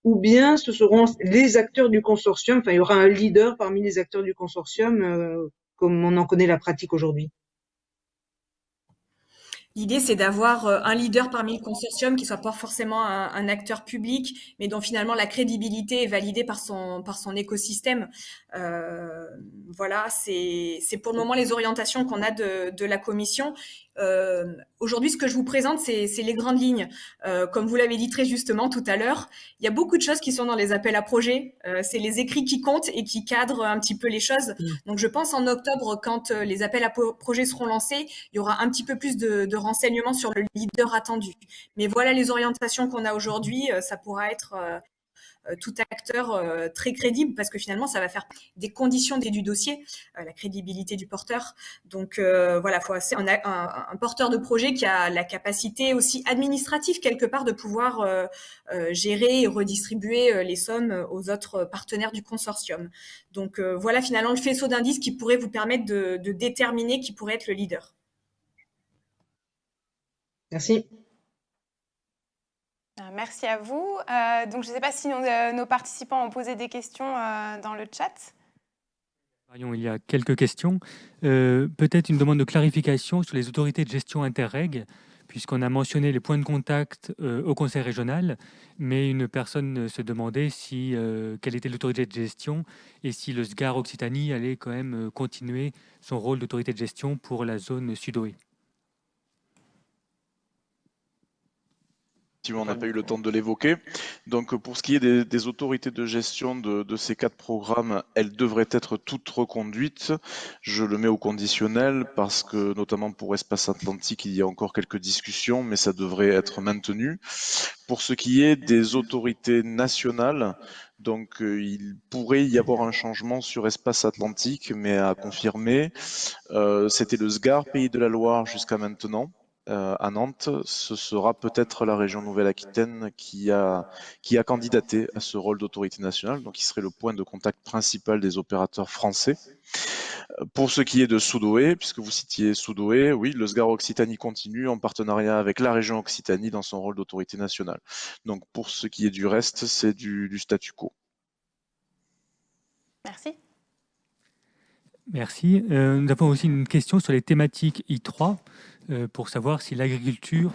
ou bien ce seront les acteurs du consortium? Enfin, il y aura un leader parmi les acteurs du consortium, comme on en connaît la pratique aujourd'hui. L'idée, c'est d'avoir un leader parmi le consortium qui soit pas forcément un acteur public, mais dont finalement la crédibilité est validée par son écosystème. Voilà, c'est pour le moment les orientations qu'on a de la commission. Aujourd'hui, ce que je vous présente, c'est les grandes lignes. Comme vous l'avez dit très justement tout à l'heure, il y a beaucoup de choses qui sont dans les appels à projets. C'est les écrits qui comptent et qui cadrent un petit peu les choses. Donc, je pense en octobre, quand les appels à projets seront lancés, il y aura un petit peu plus de renseignements sur le leader attendu. Mais voilà les orientations qu'on a aujourd'hui. Ça pourra être tout acteur très crédible, parce que finalement, ça va faire des conditions du dossier, la crédibilité du porteur. Donc voilà, faut un porteur de projet qui a la capacité aussi administrative quelque part de pouvoir gérer et redistribuer les sommes aux autres partenaires du consortium. Donc voilà finalement le faisceau d'indices qui pourrait vous permettre de déterminer qui pourrait être le leader. Merci. Merci à vous. Donc, je ne sais pas si nos participants ont posé des questions dans le chat. Marion, il y a quelques questions. Peut-être une demande de clarification sur les autorités de gestion Interreg, puisqu'on a mentionné les points de contact au conseil régional, mais une personne se demandait quelle était l'autorité de gestion et si le SGAR Occitanie allait quand même continuer son rôle d'autorité de gestion pour la zone Sud-Ouest. effectivement, on n'a pas eu le temps de l'évoquer. Donc, pour ce qui est des autorités de gestion de ces 4 programmes, elles devraient être toutes reconduites. Je le mets au conditionnel parce que, notamment pour Espace Atlantique, il y a encore quelques discussions, mais ça devrait être maintenu. Pour ce qui est des autorités nationales, donc il pourrait y avoir un changement sur Espace Atlantique, mais à confirmer. C'était le SGAR Pays de la Loire jusqu'à maintenant. À Nantes, ce sera peut-être la région Nouvelle-Aquitaine qui a candidaté à ce rôle d'autorité nationale, donc qui serait le point de contact principal des opérateurs français. Pour ce qui est de Soudoé, puisque vous citiez Soudoé, oui, le SGAR Occitanie continue en partenariat avec la région Occitanie dans son rôle d'autorité nationale. Donc pour ce qui est du reste, c'est du statu quo. Merci. Merci. Nous avons aussi une question sur les thématiques I3 pour savoir si l'agriculture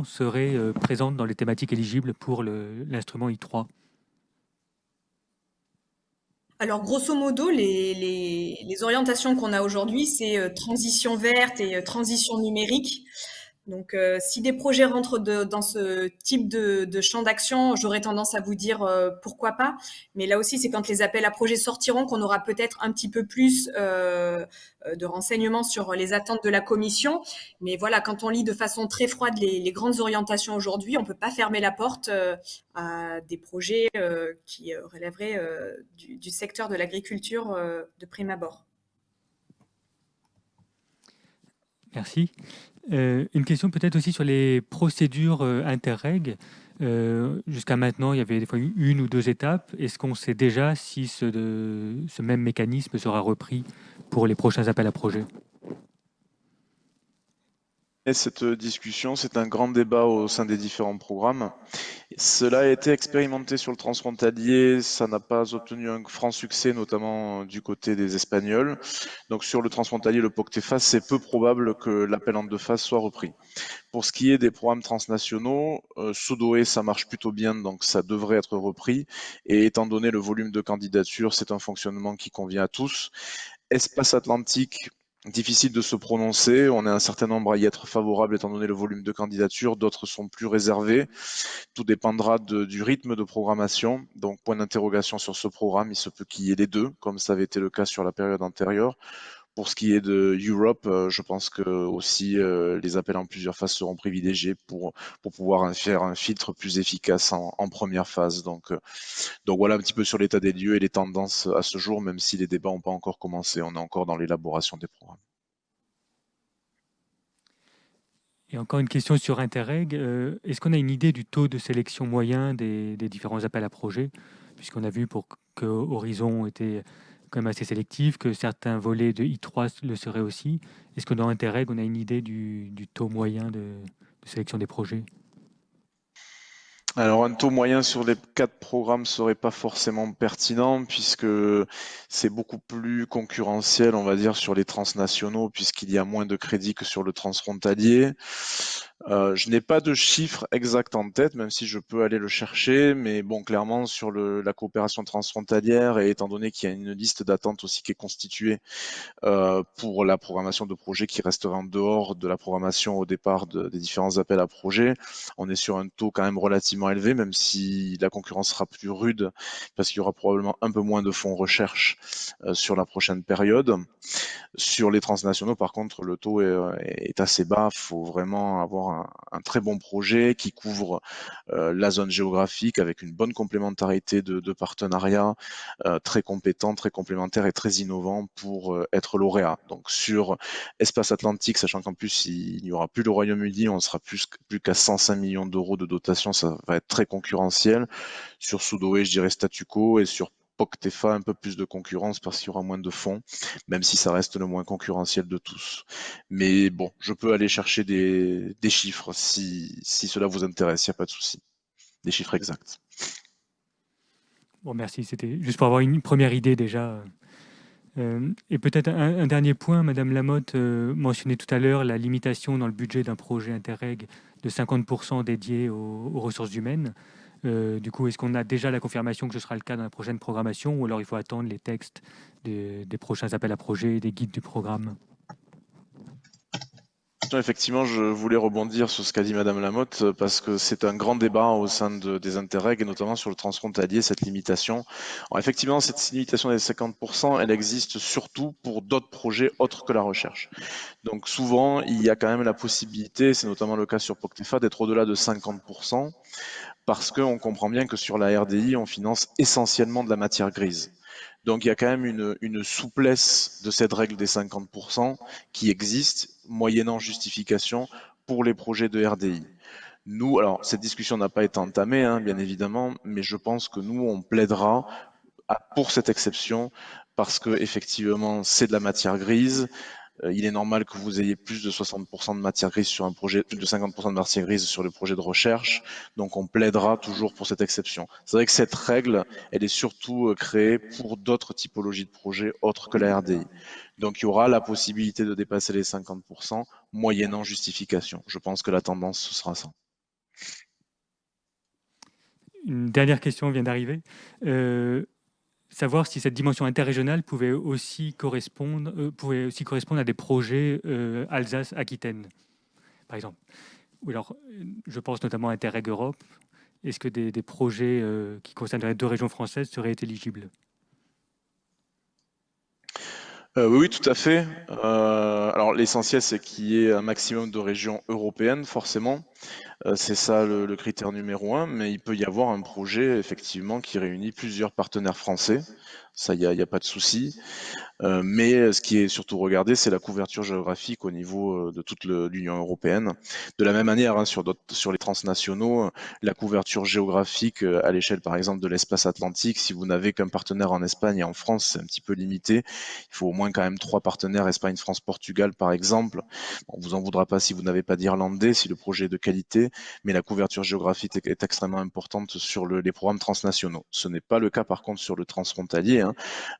serait présente dans les thématiques éligibles pour l'instrument I3. Alors, grosso modo, les orientations qu'on a aujourd'hui, c'est transition verte et transition numérique. Donc, si des projets rentrent dans ce type de champ d'action, j'aurais tendance à vous dire pourquoi pas. Mais là aussi, c'est quand les appels à projets sortiront qu'on aura peut-être un petit peu plus de renseignements sur les attentes de la commission. Mais voilà, quand on lit de façon très froide les grandes orientations aujourd'hui, on peut pas fermer la porte à des projets qui relèveraient du secteur de l'agriculture de prime abord. Merci. Une question peut-être aussi sur les procédures Interreg. Jusqu'à maintenant, il y avait des fois une ou deux étapes. Est-ce qu'on sait déjà si ce même mécanisme sera repris pour les prochains appels à projets ? Et cette discussion, c'est un grand débat au sein des différents programmes. Cela a été expérimenté sur le transfrontalier, ça n'a pas obtenu un franc succès, notamment du côté des Espagnols. Donc sur le transfrontalier, le POCTEFA, c'est peu probable que l'appel en 2 phases soit repris. Pour ce qui est des programmes transnationaux, Soudoé, ça marche plutôt bien, donc ça devrait être repris. Et étant donné le volume de candidatures, c'est un fonctionnement qui convient à tous. Espace Atlantique, difficile de se prononcer. On est un certain nombre à y être favorable étant donné le volume de candidatures. D'autres sont plus réservés. Tout dépendra du rythme de programmation. Donc, point d'interrogation sur ce programme. Il se peut qu'il y ait les deux, comme ça avait été le cas sur la période antérieure. Pour ce qui est de Europe, je pense que aussi les appels en plusieurs phases seront privilégiés pour pouvoir faire un filtre plus efficace en première phase. Donc voilà un petit peu sur l'état des lieux et les tendances à ce jour, même si les débats n'ont pas encore commencé. On est encore dans l'élaboration des programmes. Et encore une question sur Interreg. Est-ce qu'on a une idée du taux de sélection moyen des différents appels à projets ? Puisqu'on a vu que Horizon était quand même assez sélectif, que certains volets de I3 le seraient aussi. Est-ce que dans Interreg, on a une idée du taux moyen de sélection des projets ? Alors un taux moyen sur les 4 programmes serait pas forcément pertinent puisque c'est beaucoup plus concurrentiel, on va dire, sur les transnationaux puisqu'il y a moins de crédits que sur le transfrontalier. Je n'ai pas de chiffre exact en tête, même si je peux aller le chercher, mais bon, clairement sur la coopération transfrontalière et étant donné qu'il y a une liste d'attente aussi qui est constituée pour la programmation de projets qui resterait en dehors de la programmation au départ des différents appels à projets, on est sur un taux quand même relativement élevé, même si la concurrence sera plus rude parce qu'il y aura probablement un peu moins de fonds recherche sur la prochaine période. Sur les transnationaux, par contre, le taux est assez bas. Il faut vraiment avoir un très bon projet qui couvre la zone géographique avec une bonne complémentarité de partenariats, très compétent, très complémentaire et très innovant pour être lauréat. Donc sur Espace Atlantique, sachant qu'en plus il n'y aura plus le Royaume-Uni, on sera plus qu'à 105 millions d'euros de dotation, ça va être très concurrentiel. Sur Soudoé, je dirais statu quo, et sur POCTEFA, un peu plus de concurrence parce qu'il y aura moins de fonds, même si ça reste le moins concurrentiel de tous. Mais bon, je peux aller chercher des chiffres si cela vous intéresse, il n'y a pas de souci. Des chiffres exacts. Bon, merci. C'était juste pour avoir une première idée déjà. Et peut-être un dernier point, Madame Lamotte mentionnait tout à l'heure la limitation dans le budget d'un projet Interreg de 50% dédié aux ressources humaines. Du coup, est-ce qu'on a déjà la confirmation que ce sera le cas dans la prochaine programmation ou alors il faut attendre les textes des prochains appels à projets et des guides du programme ? question, effectivement, je voulais rebondir sur ce qu'a dit Madame Lamotte, parce que c'est un grand débat au sein des Interreg, et notamment sur le transfrontalier, cette limitation. Alors, effectivement, cette limitation des 50%, elle existe surtout pour d'autres projets autres que la recherche. Donc souvent, il y a quand même la possibilité, c'est notamment le cas sur POCTEFA, d'être au-delà de 50%, parce qu'on comprend bien que sur la RDI, on finance essentiellement de la matière grise. Donc il y a quand même une souplesse de cette règle des 50% qui existe, moyennant justification, pour les projets de RDI. Nous, alors cette discussion n'a pas été entamée, hein, bien évidemment, mais je pense que nous, on plaidera pour cette exception, parce que effectivement, c'est de la matière grise. Il est normal que vous ayez plus de 60% de matière grise sur un projet, plus de 50% de matière grise sur le projet de recherche. Donc, on plaidera toujours pour cette exception. C'est vrai que cette règle, elle est surtout créée pour d'autres typologies de projets autres que la RDI. Donc, il y aura la possibilité de dépasser les 50% moyennant justification. Je pense que la tendance, ce sera ça. Une dernière question vient d'arriver. Savoir si cette dimension interrégionale pouvait aussi correspondre à des projets Alsace-Aquitaine, par exemple. Ou alors, je pense notamment à Interreg Europe. Est-ce que des projets qui concerneraient 2 régions françaises seraient éligibles ? Oui, tout à fait. Alors, l'essentiel, c'est qu'il y ait un maximum de régions européennes, forcément. C'est ça le critère numéro 1, mais il peut y avoir un projet, effectivement, qui réunit plusieurs partenaires français. Ça, il y a pas de souci. Mais ce qui est surtout regardé, c'est la couverture géographique au niveau de toute l'Union européenne. De la même manière, hein, sur les transnationaux, la couverture géographique à l'échelle, par exemple, de l'espace atlantique, si vous n'avez qu'un partenaire en Espagne et en France, c'est un petit peu limité. Il faut au moins quand même 3 partenaires, Espagne, France, Portugal, par exemple. On vous en voudra pas si vous n'avez pas d'Irlandais, si le projet est de qualité, mais la couverture géographique est extrêmement importante sur les programmes transnationaux. Ce n'est pas le cas, par contre, sur le transfrontalier, hein.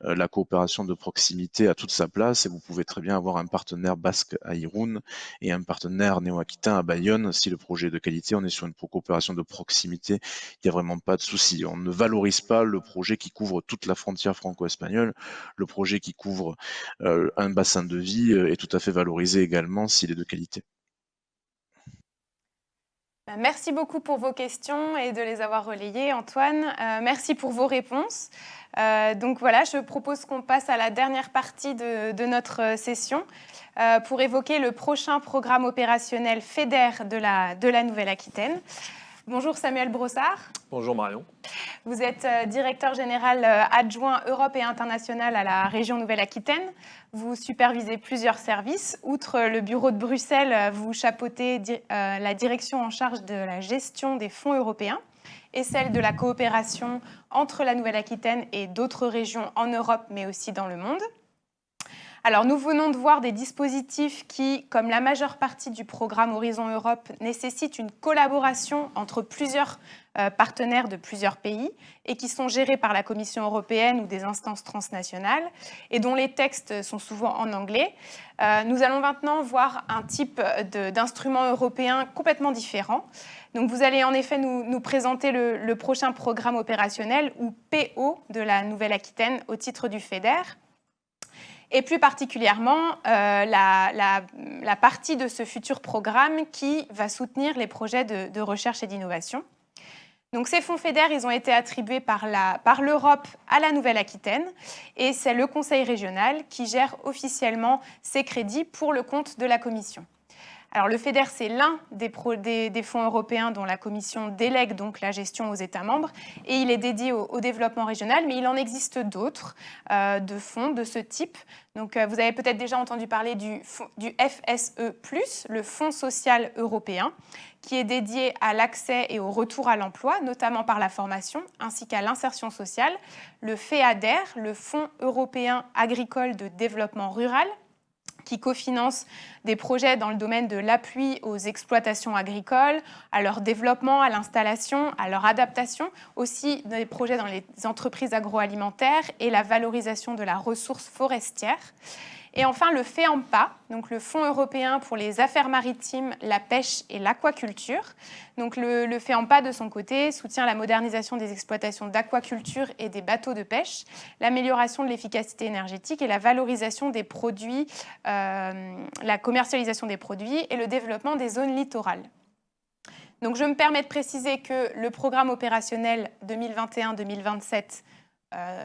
La coopération de proximité a toute sa place, et vous pouvez très bien avoir un partenaire basque à Irún et un partenaire néo-aquitain à Bayonne. Si le projet est de qualité, on est sur une coopération de proximité, il n'y a vraiment pas de souci. On ne valorise pas le projet qui couvre toute la frontière franco-espagnole. Le projet qui couvre un bassin de vie est tout à fait valorisé également s'il est de qualité. Merci beaucoup pour vos questions et de les avoir relayées, Antoine. Merci pour vos réponses. Donc voilà, je propose qu'on passe à la dernière partie de notre session pour évoquer le prochain programme opérationnel FEDER de la Nouvelle-Aquitaine. Bonjour Samuel Brossard. Bonjour Marion. Vous êtes directeur général adjoint Europe et International à la région Nouvelle-Aquitaine. Vous supervisez plusieurs services. Outre le bureau de Bruxelles, vous chapeautez la direction en charge de la gestion des fonds européens et celle de la coopération entre la Nouvelle-Aquitaine et d'autres régions en Europe, mais aussi dans le monde. Alors, nous venons de voir des dispositifs qui, comme la majeure partie du programme Horizon Europe, nécessitent une collaboration entre plusieurs partenaires de plusieurs pays et qui sont gérés par la Commission européenne ou des instances transnationales et dont les textes sont souvent en anglais. Nous allons maintenant voir un type d'instrument européen complètement différent. Donc, vous allez en effet nous présenter le prochain programme opérationnel, ou PO, de la Nouvelle-Aquitaine au titre du FEDER. Et plus particulièrement, la partie de ce futur programme qui va soutenir les projets de recherche et d'innovation. Donc, ces fonds FEDER, ils ont été attribués par l'Europe à la Nouvelle-Aquitaine, et c'est le Conseil régional qui gère officiellement ces crédits pour le compte de la Commission. Alors, le FEDER, c'est l'un des fonds européens dont la Commission délègue donc la gestion aux États membres, et il est dédié au développement régional, mais il en existe d'autres de fonds de ce type. Donc, vous avez peut-être déjà entendu parler du FSE+, le Fonds social européen, qui est dédié à l'accès et au retour à l'emploi, notamment par la formation, ainsi qu'à l'insertion sociale, le FEADER, le Fonds européen agricole de développement rural, qui cofinance des projets dans le domaine de l'appui aux exploitations agricoles, à leur développement, à l'installation, à leur adaptation, aussi des projets dans les entreprises agroalimentaires et la valorisation de la ressource forestière. Et enfin, le FEAMPA, donc le Fonds européen pour les affaires maritimes, la pêche et l'aquaculture. Donc le FEAMPA, de son côté, soutient la modernisation des exploitations d'aquaculture et des bateaux de pêche, l'amélioration de l'efficacité énergétique et la valorisation des produits, la commercialisation des produits et le développement des zones littorales. Donc je me permets de préciser que le programme opérationnel 2021-2027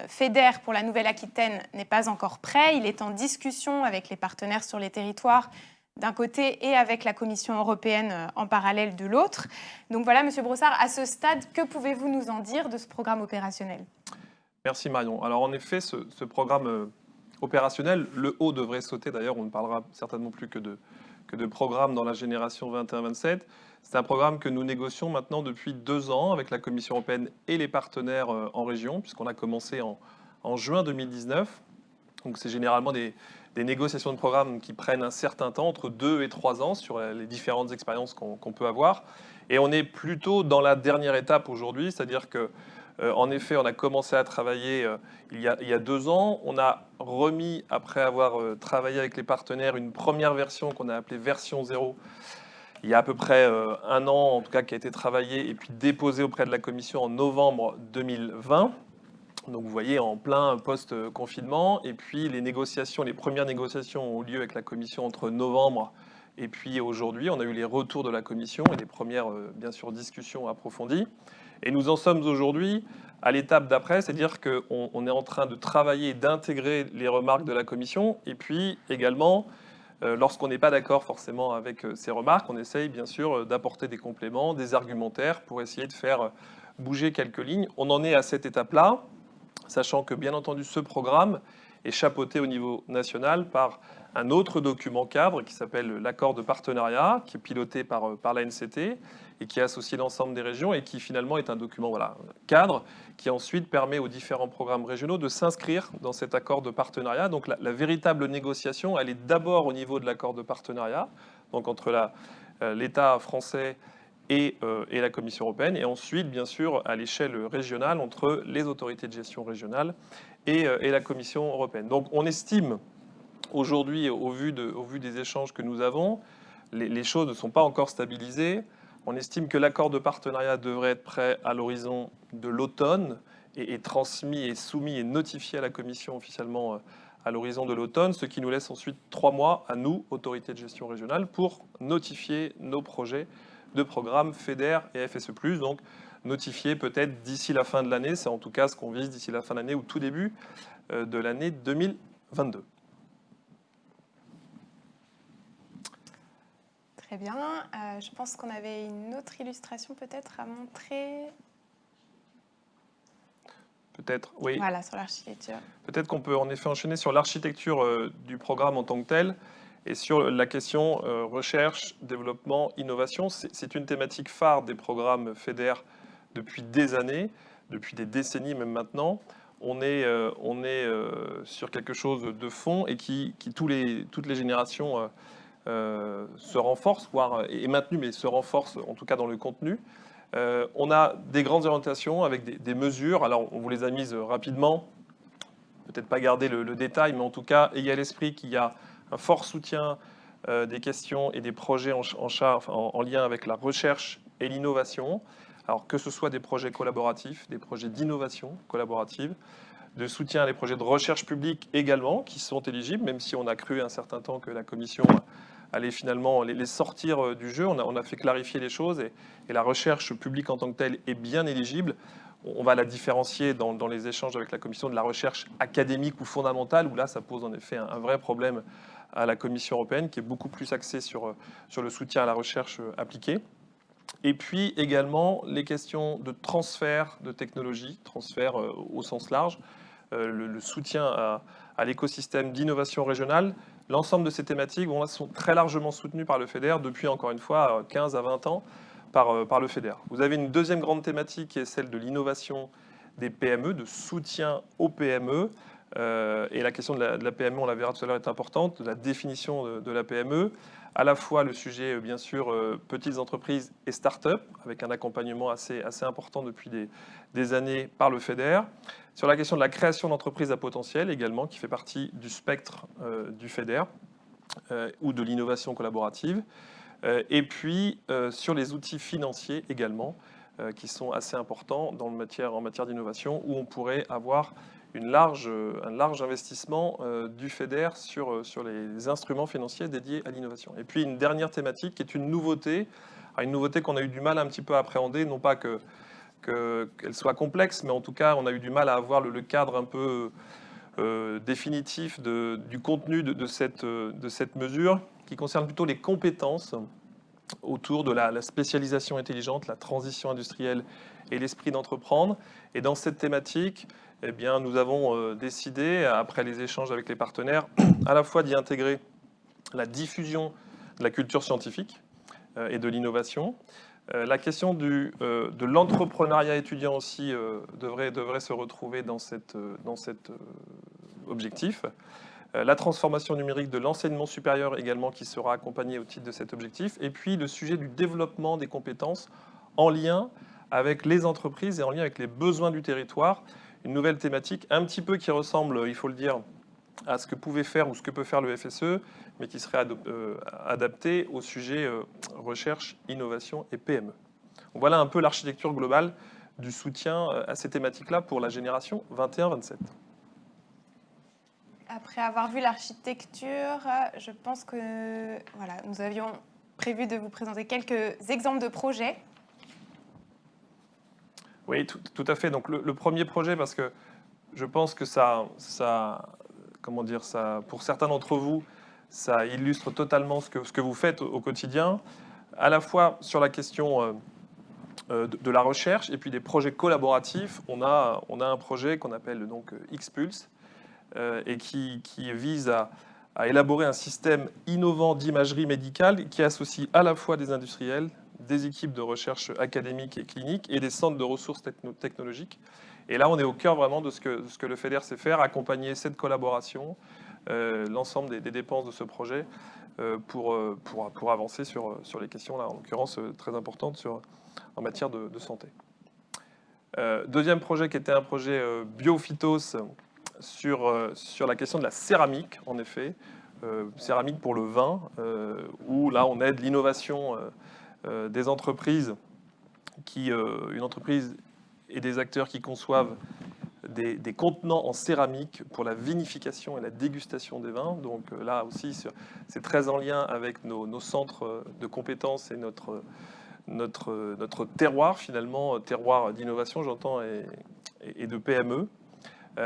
FEDER pour la Nouvelle-Aquitaine n'est pas encore prêt. Il est en discussion avec les partenaires sur les territoires d'un côté et avec la Commission européenne en parallèle de l'autre. Donc voilà, Monsieur Brossard, à ce stade, que pouvez-vous nous en dire de ce programme opérationnel? Merci Marion. Alors en effet, ce programme opérationnel, le haut devrait sauter. D'ailleurs, on ne parlera certainement plus que de programme dans la génération 21-27. C'est un programme que nous négocions maintenant depuis 2 ans avec la Commission européenne et les partenaires en région, puisqu'on a commencé en juin 2019. Donc c'est généralement des négociations de programme qui prennent un certain temps, entre 2 et 3 ans, sur les différentes expériences qu'on peut avoir. Et on est plutôt dans la dernière étape aujourd'hui, c'est-à-dire que en effet, on a commencé à travailler il y a 2 ans. On a remis, après avoir travaillé avec les partenaires, une première version qu'on a appelée version 0, il y a à peu près 1 an, en tout cas, qui a été travaillée et puis déposée auprès de la Commission en novembre 2020. Donc vous voyez, en plein post-confinement. Et puis les premières négociations ont eu lieu avec la Commission entre novembre et puis aujourd'hui. On a eu les retours de la Commission et les premières, bien sûr, discussions approfondies. Et nous en sommes aujourd'hui à l'étape d'après, c'est-à-dire qu'on est en train de travailler et d'intégrer les remarques de la Commission. Et puis également, lorsqu'on n'est pas d'accord forcément avec ces remarques, on essaye bien sûr d'apporter des compléments, des argumentaires pour essayer de faire bouger quelques lignes. On en est à cette étape-là, sachant que bien entendu ce programme est chapeauté au niveau national par un autre document cadre qui s'appelle l'accord de partenariat, qui est piloté par l'ANCT et qui associe l'ensemble des régions et qui finalement est un document cadre qui ensuite permet aux différents programmes régionaux de s'inscrire dans cet accord de partenariat. Donc la véritable négociation, elle est d'abord au niveau de l'accord de partenariat, donc entre l'État français et la Commission européenne, et ensuite, bien sûr, à l'échelle régionale, entre les autorités de gestion régionales et la Commission européenne. Donc on estime aujourd'hui, au vu des échanges que nous avons, les choses ne sont pas encore stabilisées. On estime que l'accord de partenariat devrait être prêt à l'horizon de l'automne et transmis et soumis et notifié à la Commission officiellement à l'horizon de l'automne, ce qui nous laisse ensuite 3 mois à nous, autorités de gestion régionale, pour notifier nos projets de programmes FEDER et FSE+. Donc notifier peut-être d'ici la fin de l'année, c'est en tout cas ce qu'on vise d'ici la fin de l'année ou tout début de l'année 2022. Très bien. Je pense qu'on avait une autre illustration peut-être à montrer. Peut-être, oui. Voilà, sur l'architecture. Peut-être qu'on peut en effet enchaîner sur l'architecture du programme en tant que tel et sur la question recherche, développement, innovation. C'est une thématique phare des programmes FEDER depuis des années, depuis des décennies même maintenant. On est sur quelque chose de fond et qui toutes les générations se renforce, voire est maintenu, mais se renforce en tout cas dans le contenu. On a des grandes orientations avec des mesures. Alors, on vous les a mises rapidement. Peut-être pas garder le détail, mais en tout cas, ayez à l'esprit qu'il y a un fort soutien des questions et des projets en lien avec la recherche et l'innovation. Alors, que ce soit des projets collaboratifs, des projets d'innovation collaborative, de soutien à les projets de recherche publique également, qui sont éligibles, même si on a cru un certain temps que la Commission allait finalement les sortir du jeu. On a fait clarifier les choses et la recherche publique en tant que telle est bien éligible. On va la différencier dans les échanges avec la Commission de la recherche académique ou fondamentale, où là, ça pose en effet un vrai problème à la Commission européenne, qui est beaucoup plus axée sur le soutien à la recherche appliquée. Et puis également les questions de transfert de technologie, transfert au sens large, le soutien à l'écosystème d'innovation régionale. L'ensemble de ces thématiques sont très largement soutenues par le FEDER depuis, encore une fois, 15 à 20 ans par le FEDER. Vous avez une deuxième grande thématique qui est celle de l'innovation des PME, de soutien aux PME. Et la question de la PME, on la verra tout à l'heure, est importante, de la définition de la PME, à la fois le sujet, bien sûr, petites entreprises et start-up, avec un accompagnement assez important depuis des années par le FEDER. Sur la question de la création d'entreprises à potentiel également, qui fait partie du spectre du FEDER, ou de l'innovation collaborative. Et puis, sur les outils financiers également, qui sont assez importants en matière d'innovation, où on pourrait avoir un large investissement du FEDER sur les instruments financiers dédiés à l'innovation. Et puis une dernière thématique qui est une nouveauté qu'on a eu du mal un petit peu à appréhender, non pas qu'elle soit complexe, mais en tout cas on a eu du mal à avoir le cadre un peu définitif du contenu de cette mesure, qui concerne plutôt les compétences autour de la spécialisation intelligente, la transition industrielle et l'esprit d'entreprendre. Et dans cette thématique, eh bien, nous avons décidé, après les échanges avec les partenaires, à la fois d'y intégrer la diffusion de la culture scientifique et de l'innovation. La question de l'entrepreneuriat étudiant aussi devrait se retrouver dans cet objectif. La transformation numérique de l'enseignement supérieur également, qui sera accompagnée au titre de cet objectif. Et puis le sujet du développement des compétences en lien avec les entreprises et en lien avec les besoins du territoire. Une nouvelle thématique un petit peu qui ressemble, il faut le dire, à ce que pouvait faire ou ce que peut faire le FSE, mais qui serait adapté au sujet recherche, innovation et PME. Donc voilà un peu l'architecture globale du soutien à ces thématiques-là pour la génération 21-27. Après avoir vu l'architecture, je pense que voilà, nous avions prévu de vous présenter quelques exemples de projets. Oui, tout à fait. Donc le premier projet, parce que je pense que ça, comment dire, ça, pour certains d'entre vous, ça illustre totalement ce que vous faites au quotidien, à la fois sur la question de la recherche et puis des projets collaboratifs. On a un projet qu'on appelle donc Xpulse et qui vise à élaborer un système innovant d'imagerie médicale qui associe à la fois des industriels, des équipes de recherche académiques et cliniques et des centres de ressources technologiques. Et là, on est au cœur vraiment de ce que le FEDER sait faire, accompagner cette collaboration, l'ensemble des dépenses de ce projet pour avancer sur les questions, là, en l'occurrence, très importantes en matière de santé. Deuxième projet qui était un projet biophytos sur la question de la céramique, en effet, céramique pour le vin, où là, on aide l'innovation des entreprises, une entreprise et des acteurs qui conçoivent des contenants en céramique pour la vinification et la dégustation des vins. Donc là aussi, c'est très en lien avec nos centres de compétences et notre terroir, finalement, terroir d'innovation, j'entends, et de PME.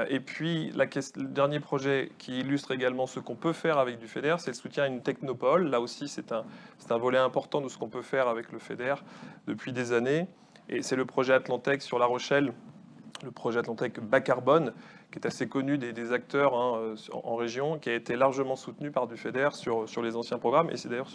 Et puis, le dernier projet qui illustre également ce qu'on peut faire avec du FEDER, c'est le soutien à une technopole. Là aussi, c'est un volet important de ce qu'on peut faire avec le FEDER depuis des années. Et c'est le projet Atlantec sur La Rochelle, le projet Atlantec bas carbone, qui est assez connu des acteurs en région, qui a été largement soutenu par du FEDER sur les anciens programmes, et c'est d'ailleurs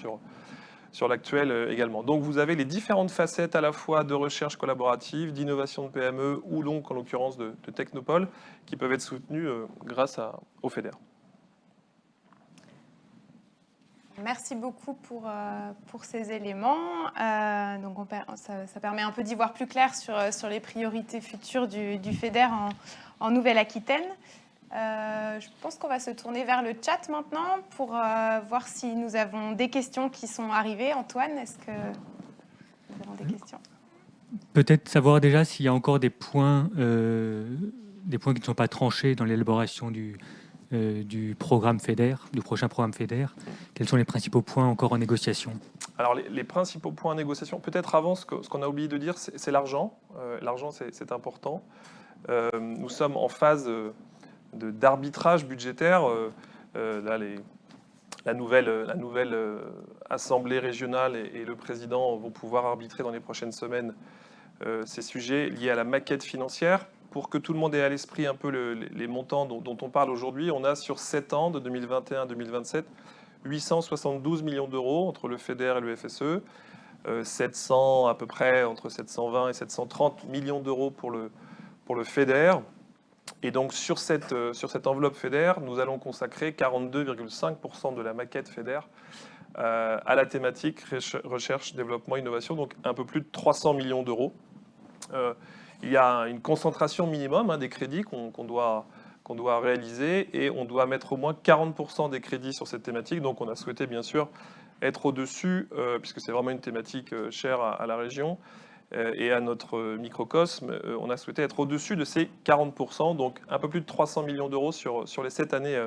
sur l'actuel également. Donc vous avez les différentes facettes à la fois de recherche collaborative, d'innovation de PME, ou donc en l'occurrence de technopole, qui peuvent être soutenues grâce au FEDER. Merci beaucoup pour ces éléments. Donc ça permet un peu d'y voir plus clair sur les priorités futures du FEDER en Nouvelle-Aquitaine. Je pense qu'on va se tourner vers le chat maintenant pour voir si nous avons des questions qui sont arrivées. Antoine, est-ce que nous avons des questions? Peut-être savoir déjà s'il y a encore des points qui ne sont pas tranchés dans l'élaboration du programme FEDER, du prochain programme FEDER. Quels sont les principaux points encore en négociation? Alors les principaux points en négociation, peut-être avant, ce qu'on a oublié de dire, c'est l'argent. L'argent, c'est important. Nous sommes en phase d'arbitrage budgétaire. Là, la nouvelle assemblée régionale et le président vont pouvoir arbitrer dans les prochaines semaines ces sujets liés à la maquette financière. Pour que tout le monde ait à l'esprit un peu les montants dont on parle aujourd'hui, on a sur 7 ans, de 2021 à 2027, 872 millions d'euros entre le FEDER et le FSE, 700 à peu près, entre 720 et 730 millions d'euros pour le FEDER. Et donc sur cette enveloppe FEDER, nous allons consacrer 42,5% de la maquette FEDER à la thématique recherche, développement, innovation, donc un peu plus de 300 millions d'euros. Il y a une concentration minimum des crédits qu'on doit réaliser et on doit mettre au moins 40% des crédits sur cette thématique. Donc on a souhaité bien sûr être au-dessus, puisque c'est vraiment une thématique chère à la région et à notre microcosme. On a souhaité être au-dessus de ces 40%, donc un peu plus de 300 millions d'euros sur les 7 années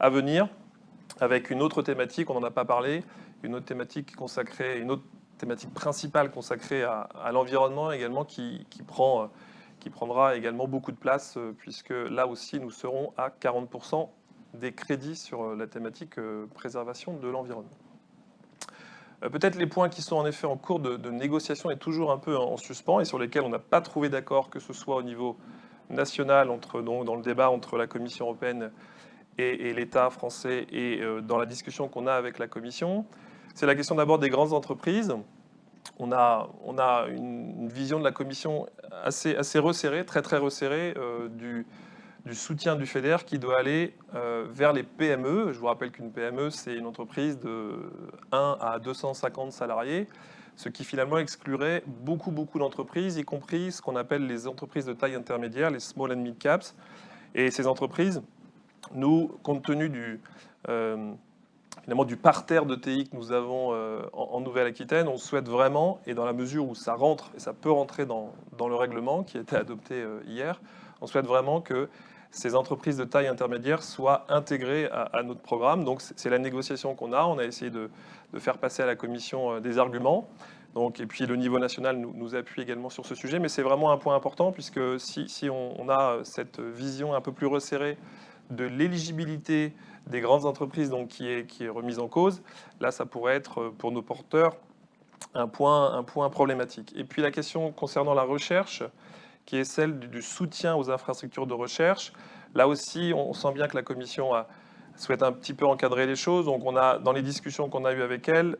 à venir, avec une autre thématique, on n'en a pas parlé, une autre thématique consacrée, une autre thématique principale consacrée à l'environnement également qui prendra également beaucoup de place puisque là aussi nous serons à 40% des crédits sur la thématique préservation de l'environnement. Peut-être les points qui sont en effet en cours de négociation et toujours un peu en suspens et sur lesquels on n'a pas trouvé d'accord, que ce soit au niveau national, dans le débat entre la Commission européenne et l'État français et dans la discussion qu'on a avec la Commission. C'est la question d'abord des grandes entreprises. On a une vision de la Commission assez resserrée, très resserrée du soutien du FEDER qui doit aller vers les PME. Je vous rappelle qu'une PME, c'est une entreprise de 1 à 250 salariés, ce qui finalement exclurait beaucoup d'entreprises, y compris ce qu'on appelle les entreprises de taille intermédiaire, les small and mid caps. Et ces entreprises, nous, compte tenu finalement du parterre de TI que nous avons en Nouvelle-Aquitaine, on souhaite vraiment, et dans la mesure où ça rentre, et ça peut rentrer dans le règlement qui a été adopté hier, on souhaite vraiment que ces entreprises de taille intermédiaire soient intégrées à notre programme. Donc c'est la négociation qu'on a. On a essayé de faire passer à la Commission des arguments. Donc, et puis le niveau national nous appuie également sur ce sujet. Mais c'est vraiment un point important puisque si on a cette vision un peu plus resserrée de l'éligibilité des grandes entreprises donc, qui est remise en cause, là ça pourrait être pour nos porteurs un point problématique. Et puis la question concernant la recherche, qui est celle du soutien aux infrastructures de recherche. Là aussi, on sent bien que la Commission souhaite un petit peu encadrer les choses. Donc, dans les discussions qu'on a eues avec elle,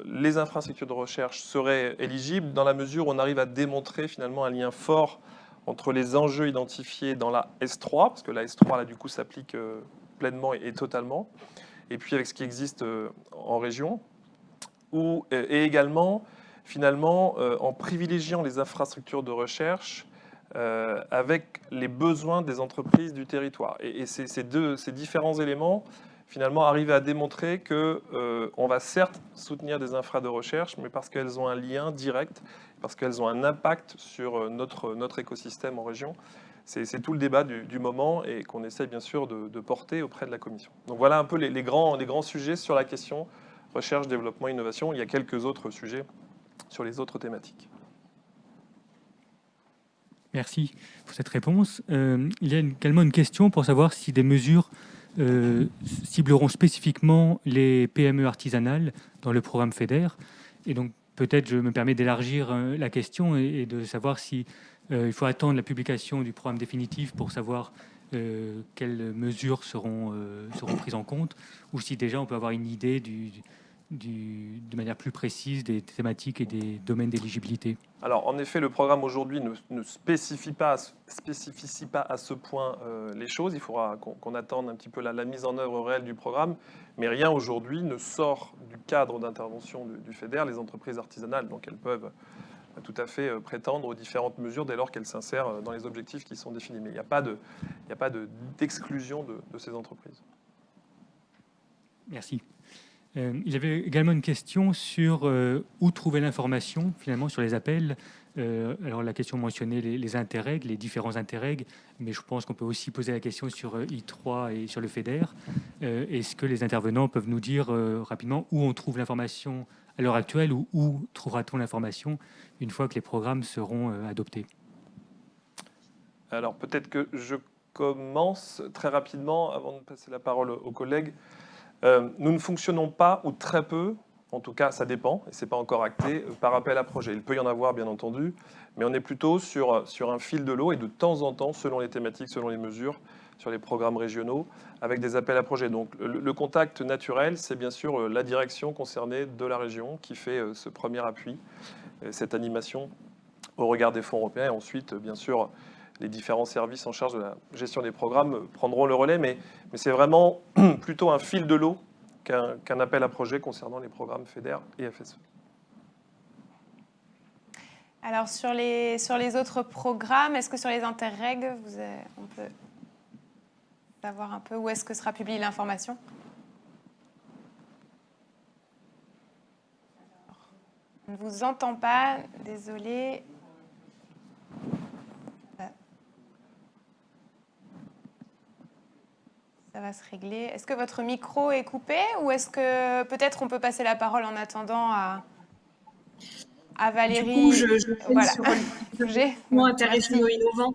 les infrastructures de recherche seraient éligibles dans la mesure où on arrive à démontrer finalement un lien fort entre les enjeux identifiés dans la S3, parce que la S3, là, du coup, s'applique pleinement et totalement, et puis avec ce qui existe en région, et également, finalement, en privilégiant les infrastructures de recherche avec les besoins des entreprises du territoire. Et ces différents éléments, finalement, arrivent à démontrer qu'on va certes soutenir des infras de recherche, mais parce qu'elles ont un lien direct, parce qu'elles ont un impact sur notre écosystème en région. C'est tout le débat du moment et qu'on essaie bien sûr de porter auprès de la Commission. Donc voilà un peu les grands sujets sur la question recherche, développement, innovation. Il y a quelques autres sujets sur les autres thématiques. Merci pour cette réponse. Il y a également une question pour savoir si des mesures cibleront spécifiquement les PME artisanales dans le programme FEDER. Et donc, peut-être, je me permets d'élargir la question et de savoir si il faut attendre la publication du programme définitif pour savoir quelles mesures seront prises en compte, ou si déjà on peut avoir une idée de manière plus précise des thématiques et des domaines d'éligibilité. Alors, en effet, le programme aujourd'hui ne spécifie pas à ce point les choses. Il faudra qu'on attende un petit peu la mise en œuvre réelle du programme. Mais rien aujourd'hui ne sort du cadre d'intervention du FEDER. Les entreprises artisanales, donc elles peuvent tout à fait prétendre aux différentes mesures dès lors qu'elles s'insèrent dans les objectifs qui sont définis. Mais il n'y a pas d'exclusion de ces entreprises. Merci. Il y avait également une question sur où trouver l'information finalement sur les appels. Alors la question mentionnait les interregs, les différents interregs, mais je pense qu'on peut aussi poser la question sur I3 et sur le FEDER. Est-ce que les intervenants peuvent nous dire rapidement où on trouve l'information à l'heure actuelle ou où trouvera-t-on l'information une fois que les programmes seront adoptés? Alors peut-être que je commence très rapidement avant de passer la parole aux collègues. Nous ne fonctionnons pas, ou très peu, en tout cas ça dépend, et ce n'est pas encore acté, par appel à projet. Il peut y en avoir bien entendu, mais on est plutôt sur un fil de l'eau et de temps en temps, selon les thématiques, selon les mesures, sur les programmes régionaux, avec des appels à projet. Donc le contact naturel, c'est bien sûr la direction concernée de la région qui fait ce premier appui, cette animation au regard des fonds européens, et ensuite bien sûr les différents services en charge de la gestion des programmes prendront le relais, mais c'est vraiment plutôt un fil de l'eau qu'un appel à projet concernant les programmes FEDER et FSE. Alors, sur les autres programmes, est-ce que sur les Interreg, on peut savoir un peu où est-ce que sera publiée l'information? On ne vous entend pas, désolé. Ça va se régler. Est-ce que votre micro est coupé ou est-ce que peut-être on peut passer la parole en attendant à Valérie? Du coup, je voilà. sur les interrégionaux innovants.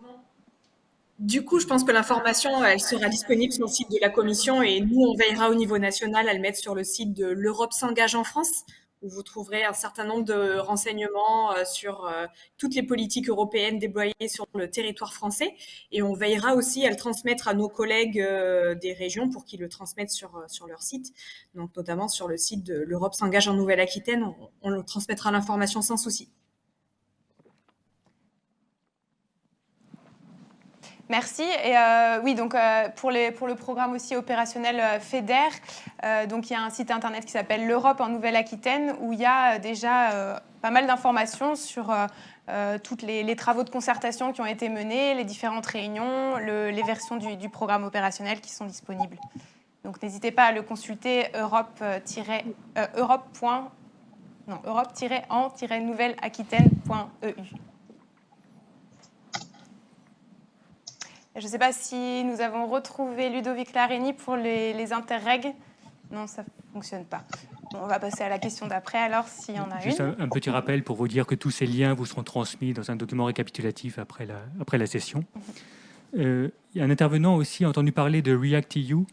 Du coup, je pense que l'information, elle sera disponible sur le site de la Commission et nous, on veillera au niveau national à le mettre sur le site de l'Europe s'engage en France, où vous trouverez un certain nombre de renseignements sur toutes les politiques européennes déployées sur le territoire français. Et on veillera aussi à le transmettre à nos collègues des régions pour qu'ils le transmettent sur leur site. Donc, notamment sur le site de l'Europe s'engage en Nouvelle-Aquitaine, on le transmettra l'information sans souci. Merci. Et oui, donc pour le programme aussi opérationnel FEDER, donc il y a un site internet qui s'appelle l'Europe en Nouvelle-Aquitaine où il y a déjà pas mal d'informations sur tous les travaux de concertation qui ont été menés, les différentes réunions, les versions du programme opérationnel qui sont disponibles. Donc n'hésitez pas à le consulter europe-en-nouvelle-aquitaine.eu. Je ne sais pas si nous avons retrouvé Ludovic Larénie pour les Interreg. Non, ça ne fonctionne pas. Bon, on va passer à la question d'après, alors, s'il y en a Juste une. un petit rappel pour vous dire que tous ces liens vous seront transmis dans un document récapitulatif après la session. Un intervenant aussi a entendu parler de REACT-EU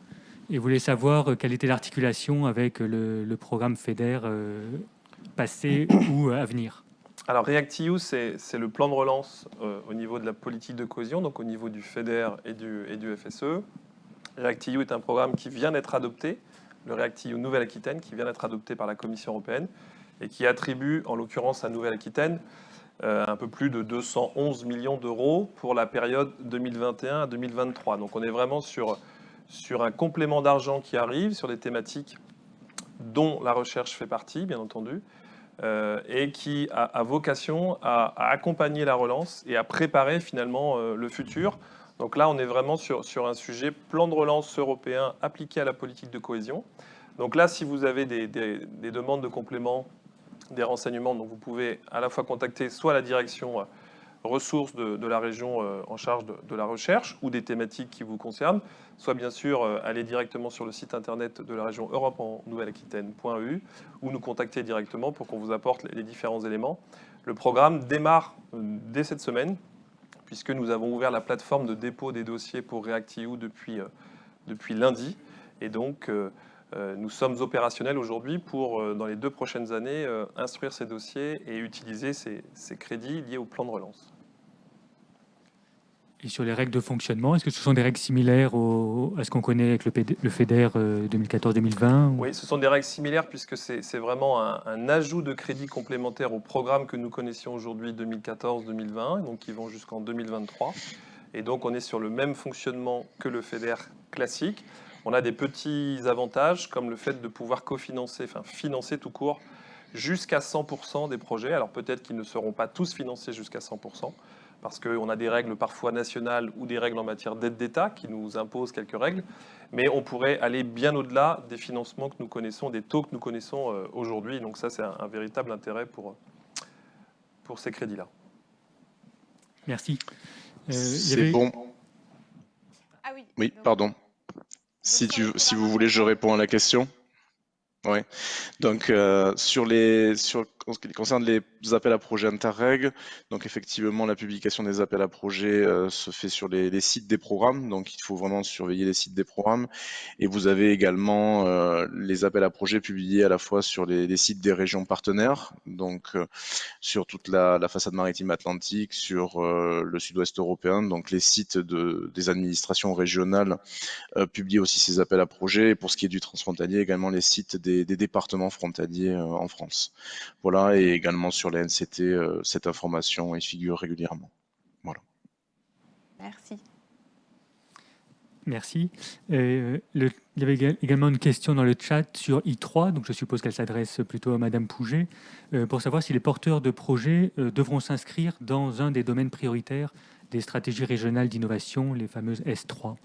et voulait savoir quelle était l'articulation avec le programme FEDER passé ou à venir. Alors REACT-EU, c'est le plan de relance au niveau de la politique de cohésion, donc au niveau du FEDER et du FSE. REACT-EU est un programme qui vient d'être adopté, le REACT-EU Nouvelle-Aquitaine, qui vient d'être adopté par la Commission européenne et qui attribue, en l'occurrence à Nouvelle-Aquitaine, un peu plus de 211 millions d'euros pour la période 2021 à 2023. Donc on est vraiment sur un complément d'argent qui arrive sur des thématiques dont la recherche fait partie, bien entendu, et qui a vocation à accompagner la relance et à préparer finalement le futur. Donc là, on est vraiment sur un sujet plan de relance européen appliqué à la politique de cohésion. Donc là, si vous avez des demandes de compléments, des renseignements, donc vous pouvez à la fois contacter soit la direction ressources de la région en charge de la recherche ou des thématiques qui vous concernent, soit bien sûr aller directement sur le site internet de la région Europe en Nouvelle-Aquitaine.eu ou nous contacter directement pour qu'on vous apporte les différents éléments. Le programme démarre dès cette semaine puisque nous avons ouvert la plateforme de dépôt des dossiers pour REACT-EU depuis lundi et donc nous sommes opérationnels aujourd'hui pour, dans les 2 prochaines années, instruire ces dossiers et utiliser ces crédits liés au plan de relance. Et sur les règles de fonctionnement, est-ce que ce sont des règles similaires à ce qu'on connaît avec le FEDER 2014-2020 Oui, ce sont des règles similaires puisque c'est vraiment un ajout de crédits complémentaires au programme que nous connaissions aujourd'hui 2014-2020, donc qui vont jusqu'en 2023. Et donc on est sur le même fonctionnement que le FEDER classique. On a des petits avantages comme le fait de pouvoir cofinancer, enfin financer tout court jusqu'à 100% des projets. Alors peut-être qu'ils ne seront pas tous financés jusqu'à 100%, parce qu'on a des règles parfois nationales ou des règles en matière d'aide d'État qui nous imposent quelques règles, mais on pourrait aller bien au-delà des financements que nous connaissons, des taux que nous connaissons aujourd'hui. Donc ça, c'est un véritable intérêt pour ces crédits-là. Merci. C'est bon. Ah oui. Oui, pardon. Si vous voulez, je réponds à la question. Oui. Donc, en ce qui concerne les appels à projets Interreg, donc effectivement, la publication des appels à projets se fait sur les sites des programmes. Donc, il faut vraiment surveiller les sites des programmes. Et vous avez également les appels à projets publiés à la fois sur les sites des régions partenaires, donc sur toute la façade maritime atlantique, sur le sud-ouest européen, donc les sites des administrations régionales publient aussi ces appels à projets. Et pour ce qui est du transfrontalier, également les sites des départements frontaliers en France. Voilà, et également sur les NCT, cette information y figure régulièrement. Voilà. Merci. Merci. Il y avait également une question dans le chat sur I3, donc je suppose qu'elle s'adresse plutôt à Madame Pouget, pour savoir si les porteurs de projets devront s'inscrire dans un des domaines prioritaires des stratégies régionales d'innovation, les fameuses S3.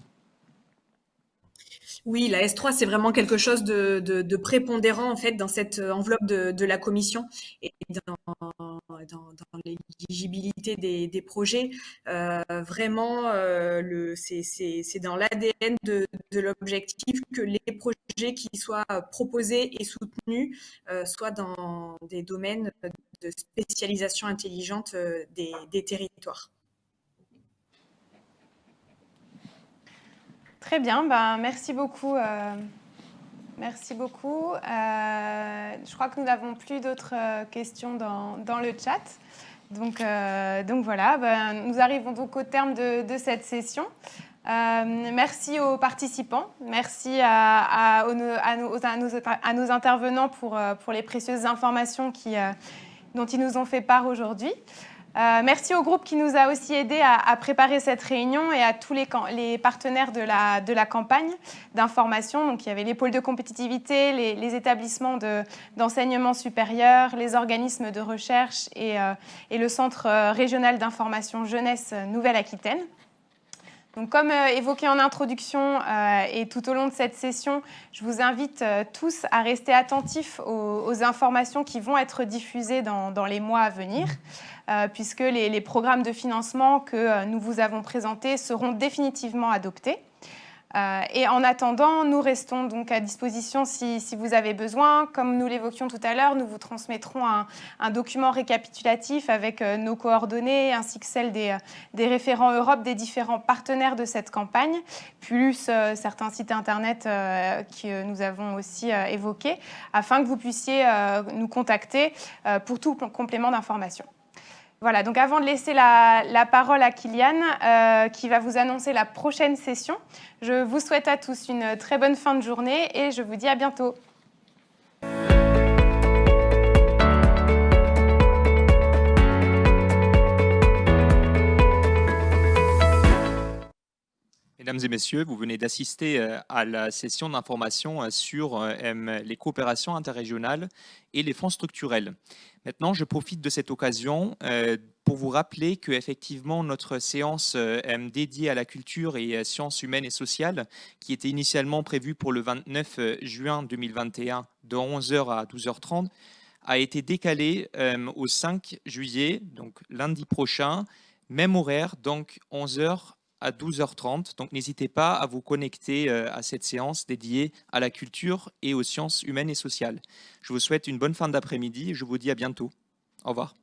Oui, la S3, c'est vraiment quelque chose de prépondérant en fait dans cette enveloppe de la Commission et dans l'éligibilité des projets. Vraiment, c'est dans l'ADN de l'objectif que les projets qui soient proposés et soutenus soient dans des domaines de spécialisation intelligente des territoires. Très bien, ben, merci beaucoup. Merci beaucoup. Je crois que nous n'avons plus d'autres questions dans le chat. Donc voilà, ben, nous arrivons donc au terme de cette session. Merci aux participants, merci à nos intervenants pour les précieuses informations dont ils nous ont fait part aujourd'hui. Merci au groupe qui nous a aussi aidés à préparer cette réunion et à tous les partenaires de la campagne d'information. Donc, il y avait les pôles de compétitivité, les établissements d'enseignement supérieur, les organismes de recherche et le Centre régional d'information jeunesse Nouvelle-Aquitaine. Donc, comme évoqué en introduction et tout au long de cette session, je vous invite tous à rester attentifs aux informations qui vont être diffusées dans les mois à venir, puisque les programmes de financement que nous vous avons présentés seront définitivement adoptés. Et en attendant, nous restons donc à disposition si vous avez besoin. Comme nous l'évoquions tout à l'heure, nous vous transmettrons un document récapitulatif avec nos coordonnées ainsi que celles des référents Europe des différents partenaires de cette campagne, plus certains sites internet que nous avons aussi évoqués, afin que vous puissiez nous contacter pour tout complément d'information. Voilà, donc avant de laisser la parole à Kylian, qui va vous annoncer la prochaine session, je vous souhaite à tous une très bonne fin de journée et je vous dis à bientôt. Mesdames et messieurs, vous venez d'assister à la session d'information sur les coopérations interrégionales et les fonds structurels. Maintenant, je profite de cette occasion pour vous rappeler qu'effectivement, notre séance dédiée à la culture et sciences humaines et sociales, qui était initialement prévue pour le 29 juin 2021 de 11h à 12h30, a été décalée au 5 juillet, donc lundi prochain, même horaire, donc 11h à 12h30. Donc n'hésitez pas à vous connecter à cette séance dédiée à la culture et aux sciences humaines et sociales. Je vous souhaite une bonne fin d'après-midi et je vous dis à bientôt. Au revoir.